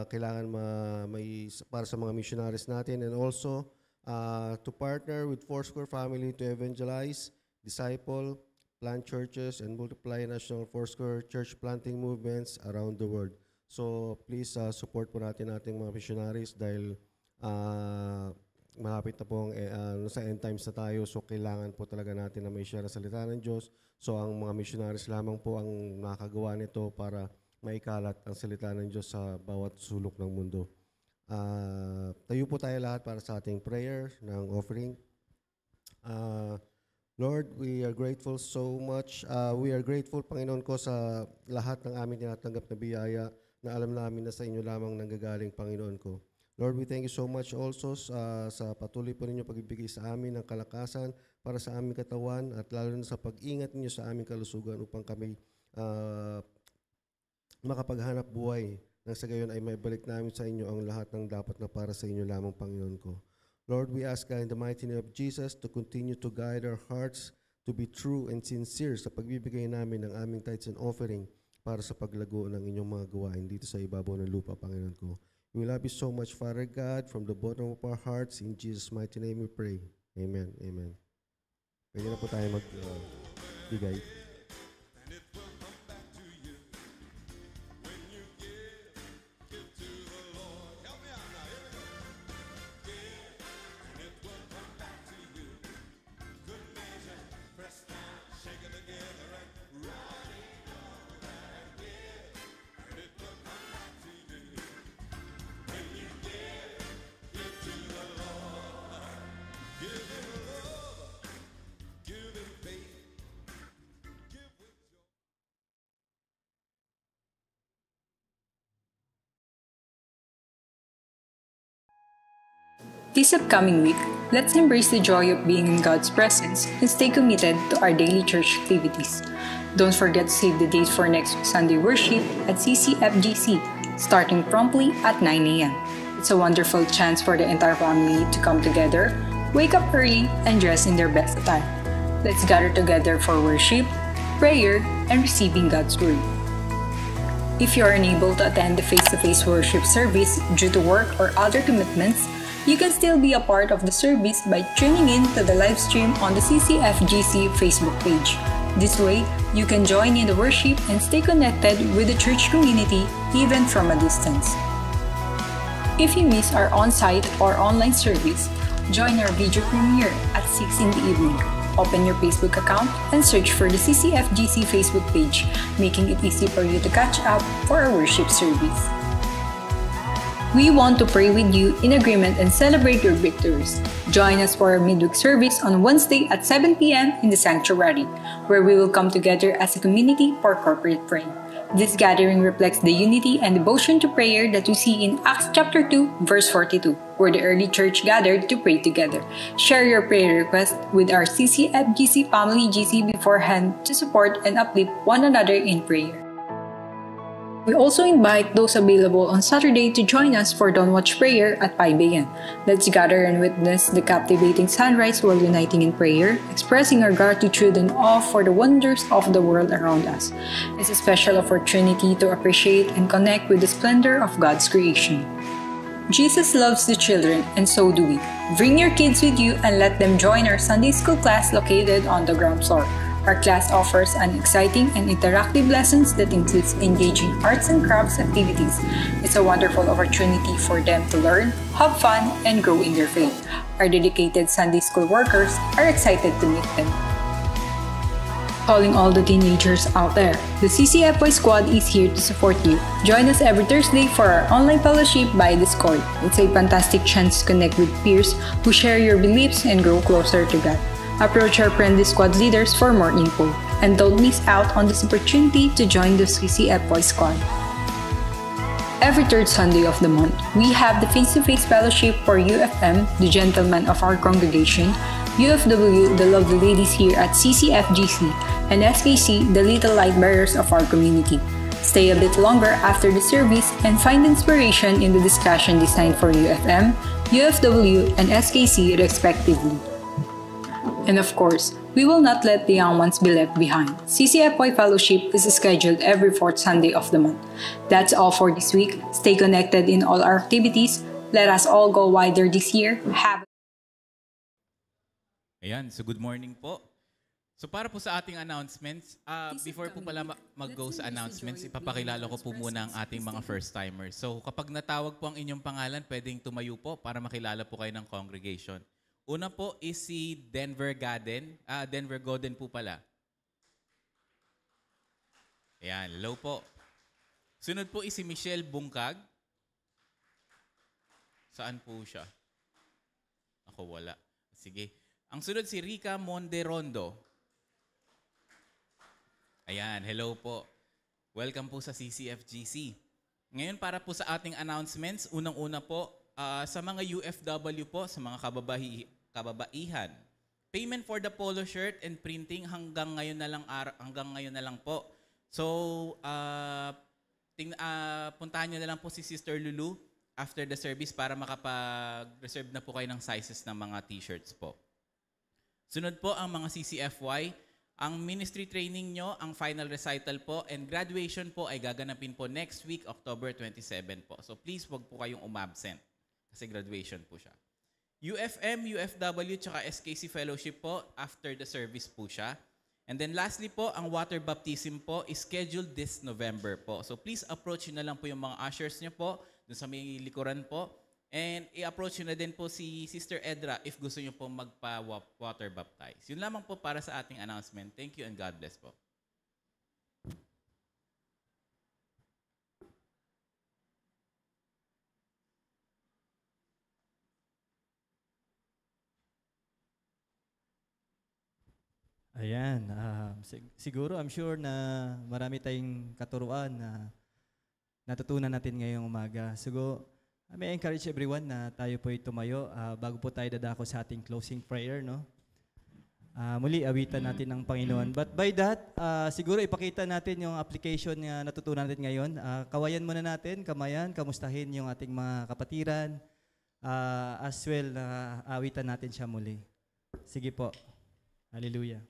Kailangan para sa mga missionaries natin, and also to partner with Foursquare Family to evangelize, disciple, plant churches, and multiply national Foursquare church planting movements around the world. So please support po natin ating mga missionaries dahil malapit na po sa end times na tayo, so kailangan po talaga natin na may share sa salita ng Diyos. So ang mga missionaries lamang po ang nakakagawa nito para maikalat ang salita ng Diyos sa bawat sulok ng mundo. Tayo po tayo lahat para sa ating prayer ng offering. Lord, we are grateful so much. We are grateful, Panginoon ko, sa lahat ng aming tinatanggap na biyaya na alam namin na sa inyo lamang nanggagaling, Panginoon ko. Lord, we thank you so much also sa patuloy po ninyo pagbibigay sa amin ng kalakasan para sa aming katawan at lalo na sa pag-ingat ninyo sa aming kalusugan upang kami makapaghanap buhay nang sa gayon ay maibalik namin sa inyo ang lahat ng dapat na para sa inyo lamang, Panginoon ko. Lord, we ask God in the mighty name of Jesus to continue to guide our hearts to be true and sincere sa pagbibigay namin ng aming tithes and offering para sa paglago ng inyong mga gawain dito sa ibabaw ng lupa, Panginoon ko. We love you so much, Father God, from the bottom of our hearts. In Jesus' mighty name we pray. Amen. Amen. Pwede na po tayo magbigay. This upcoming week, let's embrace the joy of being in God's presence and stay committed to our daily church activities. Don't forget to save the date for next Sunday worship at CCFGC, starting promptly at 9 a.m. It's a wonderful chance for the entire family to come together, wake up early, and dress in their best attire. Let's gather together for worship, prayer, and receiving God's Word. If you are unable to attend the face-to-face worship service due to work or other commitments, you can still be a part of the service by tuning in to the live stream on the CCFGC Facebook page. This way, you can join in the worship and stay connected with the church community even from a distance. If you miss our on-site or online service, join our video premiere at 6 in the evening. Open your Facebook account and search for the CCFGC Facebook page, making it easy for you to catch up for our worship service. We want to pray with you in agreement and celebrate your victories. Join us for our midweek service on Wednesday at 7 p.m. in the sanctuary, where we will come together as a community for corporate praying. This gathering reflects the unity and devotion to prayer that we see in Acts chapter 2, verse 42, where the early church gathered to pray together. Share your prayer request with our CCFGC Family GC beforehand to support and uplift one another in prayer. We also invite those available on Saturday to join us for Dawn Watch Prayer at 5 a.m. Let's gather and witness the captivating sunrise while uniting in prayer, expressing our gratitude and awe for the wonders of the world around us. It's a special opportunity to appreciate and connect with the splendor of God's creation. Jesus loves the children, and so do we. Bring your kids with you and let them join our Sunday school class located on the ground floor. Our class offers an exciting and interactive lessons that includes engaging arts and crafts activities. It's a wonderful opportunity for them to learn, have fun, and grow in their faith. Our dedicated Sunday school workers are excited to meet them. Calling all the teenagers out there, the CCFY squad is here to support you. Join us every Thursday for our online fellowship by Discord. It's a fantastic chance to connect with peers who share your beliefs and grow closer to God. Approach our friendly squad leaders for more info. And don't miss out on this opportunity to join the CCFY squad. Every third Sunday of the month, we have the face-to-face fellowship for UFM, the gentlemen of our congregation, UFW, the lovely ladies here at CCFGC, and SKC, the little light bearers of our community. Stay a bit longer after the service and find inspiration in the discussion designed for UFM, UFW, and SKC respectively. And of course, we will not let the young ones be left behind. CCFY Fellowship is scheduled every fourth Sunday of the month. That's all for this week. Stay connected in all our activities. Let us all go wider this year. Ayan, so good morning po. So para po sa ating announcements, before po pala mag-go sa announcements, ipapakilala ko po muna ang ating mga first-timers. So kapag natawag po ang inyong pangalan, pwedeng tumayo po para makilala po kayo ng congregation. Una po is si Denver Godden po pala. Ayan, hello po. Sunod po is si Michelle Bungkag. Saan po siya? Ako wala. Sige. Ang sunod si Rica Monderondo. Ayan, hello po. Welcome po sa CCFGC. Ngayon para po sa ating announcements, unang-una po, sa mga UFW po, sa mga kababaihan, payment for the polo shirt and printing hanggang ngayon na lang po. So, puntahan nyo na lang po si Sister Lulu after the service para makapag-reserve na po kayo ng sizes ng mga t-shirts po. Sunod po ang mga CCFY. Ang ministry training nyo, ang final recital po, and graduation po ay gaganapin po next week, October 27 po. So please, wag po kayong umabsent kasi graduation po siya. UFM, UFW, tsaka SKC Fellowship po, after the service po siya. And then lastly po, ang water baptism po is scheduled this November po. So please approach nyo na lang po yung mga ushers nyo po, dun sa may likuran po. And i-approach nyo na din po si Sister Edra if gusto nyo po magpa-water baptize. Yun lamang po para sa ating announcement. Thank you and God bless po. Ayan, siguro I'm sure na marami tayong katuruan na natutunan natin ngayong umaga. May encourage everyone na tayo po tumayo bago po tayo dadako sa ating closing prayer, no? Muli, awitan natin ng Panginoon. But by that, siguro ipakita natin yung application na natutunan natin ngayon. Kawayan muna natin, kamayan, kamustahin yung ating mga kapatiran. As well, awitan natin siya muli. Sige po. Hallelujah.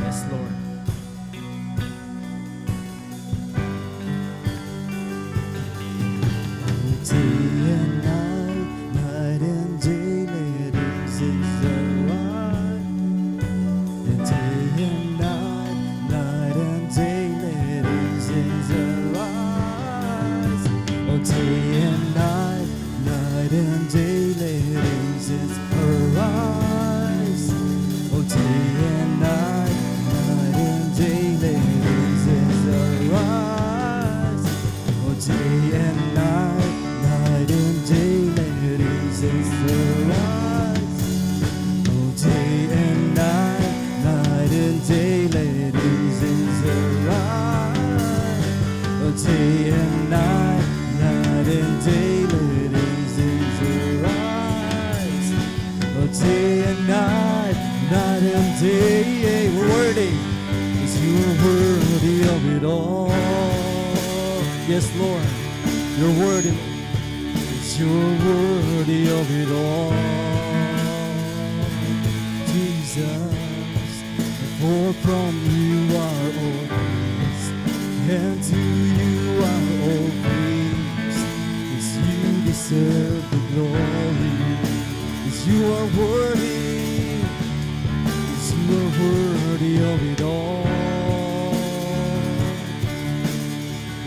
Yes, Lord. Day and night, night and day, let incense arise. And day and night, night and day, let incense arise. Oh, day and day and night, night and day, let angels arise. Oh, day and night, night and day, worthy is you are worthy of it all. Yes, Lord, you're worthy. Yes, you're worthy of it all. Jesus, for from you are all things, and to you are all things. Yes, you deserve the glory. Yes, you are worthy. Yes, you are worthy of it all.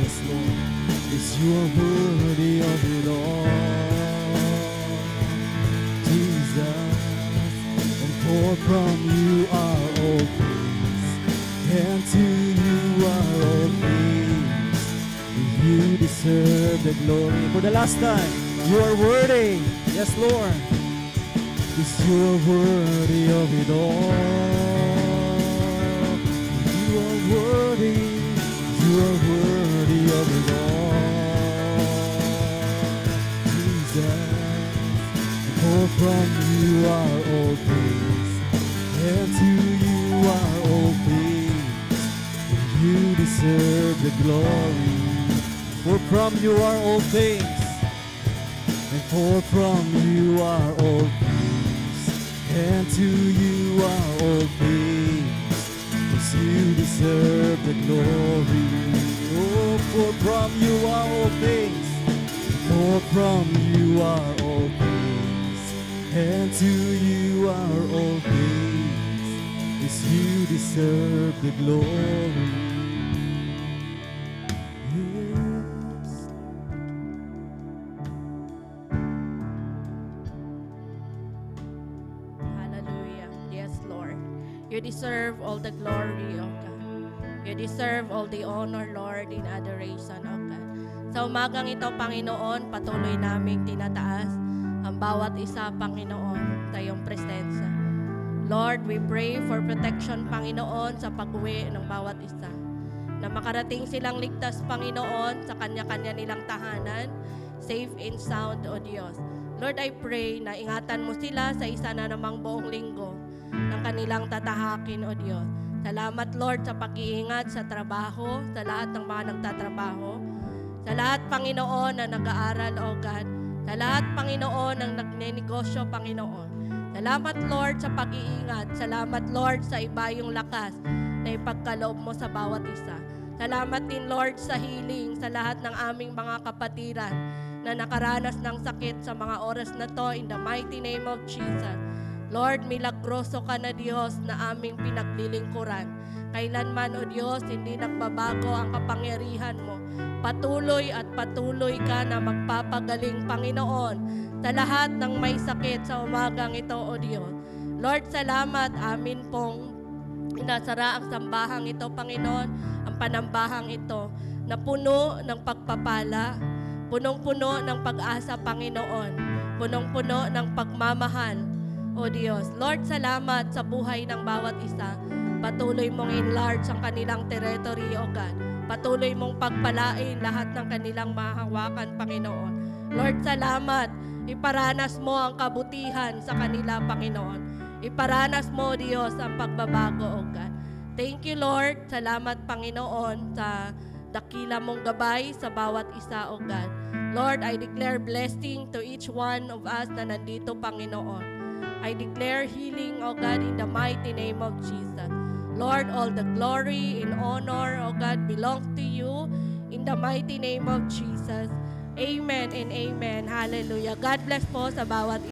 Yes, Lord. Yes, you are worthy of it all. Jesus, and for from you are all things, and to you are all things. You deserve the glory. For the last time, you are worthy. Yes, Lord. Yes, you are worthy of it all. You are worthy. You are worthy of it all. Jesus, for from you are all things, and to you are all things. You deserve the glory. For from you are all things, and for from you are all things, and to you are all things. Yes, you deserve the glory. Oh, for from you are all things, for from you are all things, and to you are all things. Yes, you deserve the glory. Hallelujah. Yes, Lord. You deserve all the glory, O God. You deserve all the honor, Lord, in adoration, O God. Sa umagang ito, Panginoon, patuloy naming tinataas ang bawat isa, Panginoon, sa iyong presensya. Lord, we pray for protection, Panginoon, sa pag-uwi ng bawat isa. Na makarating silang ligtas, Panginoon, sa kanya-kanya nilang tahanan, safe and sound, O Diyos. Lord, I pray na ingatan mo sila sa isa na namang buong linggo ng kanilang tatahakin, O Diyos. Salamat, Lord, sa pag-iingat sa trabaho, sa lahat ng mga nagtatrabaho, sa lahat, Panginoon, na nag-aaral, O God, sa lahat, Panginoon, ng nagnenegosyo, Panginoon. Salamat, Lord, sa pag-iingat. Salamat, Lord, sa ibayong lakas na ipagkaloob mo sa bawat isa. Salamat din, Lord, sa healing sa lahat ng aming mga kapatiran na nakaranas ng sakit sa mga oras na to, in the mighty name of Jesus. Lord, milagroso ka na, Diyos, na aming pinaglilingkuran. Kailanman, O Diyos, hindi nagbabago ang kapangyarihan mo. Patuloy at patuloy ka na magpapagaling, Panginoon, sa lahat ng may sakit sa umagang ito, O Diyos. Lord, salamat, amin pong inasara ang sambahang ito, Panginoon, ang panambahang ito, na puno ng pagpapala, punong-puno ng pag-asa, Panginoon, punong-puno ng pagmamahal, O Diyos. Lord, salamat sa buhay ng bawat isa. Patuloy mong enlarge ang kanilang territory, O God. Patuloy mong pagpalain lahat ng kanilang mahahawakan, Panginoon. Lord, salamat. Iparanas mo ang kabutihan sa kanila, Panginoon. Iparanas mo, Diyos, ang pagbabago, O God. Thank you, Lord. Salamat, Panginoon, sa dakila mong gabay sa bawat isa, O God. Lord, I declare blessing to each one of us na nandito, Panginoon. I declare healing, O God, in the mighty name of Jesus. Lord, all the glory and honor, O God, belongs to you in the mighty name of Jesus. Amen and amen. Hallelujah. God bless po sa bawat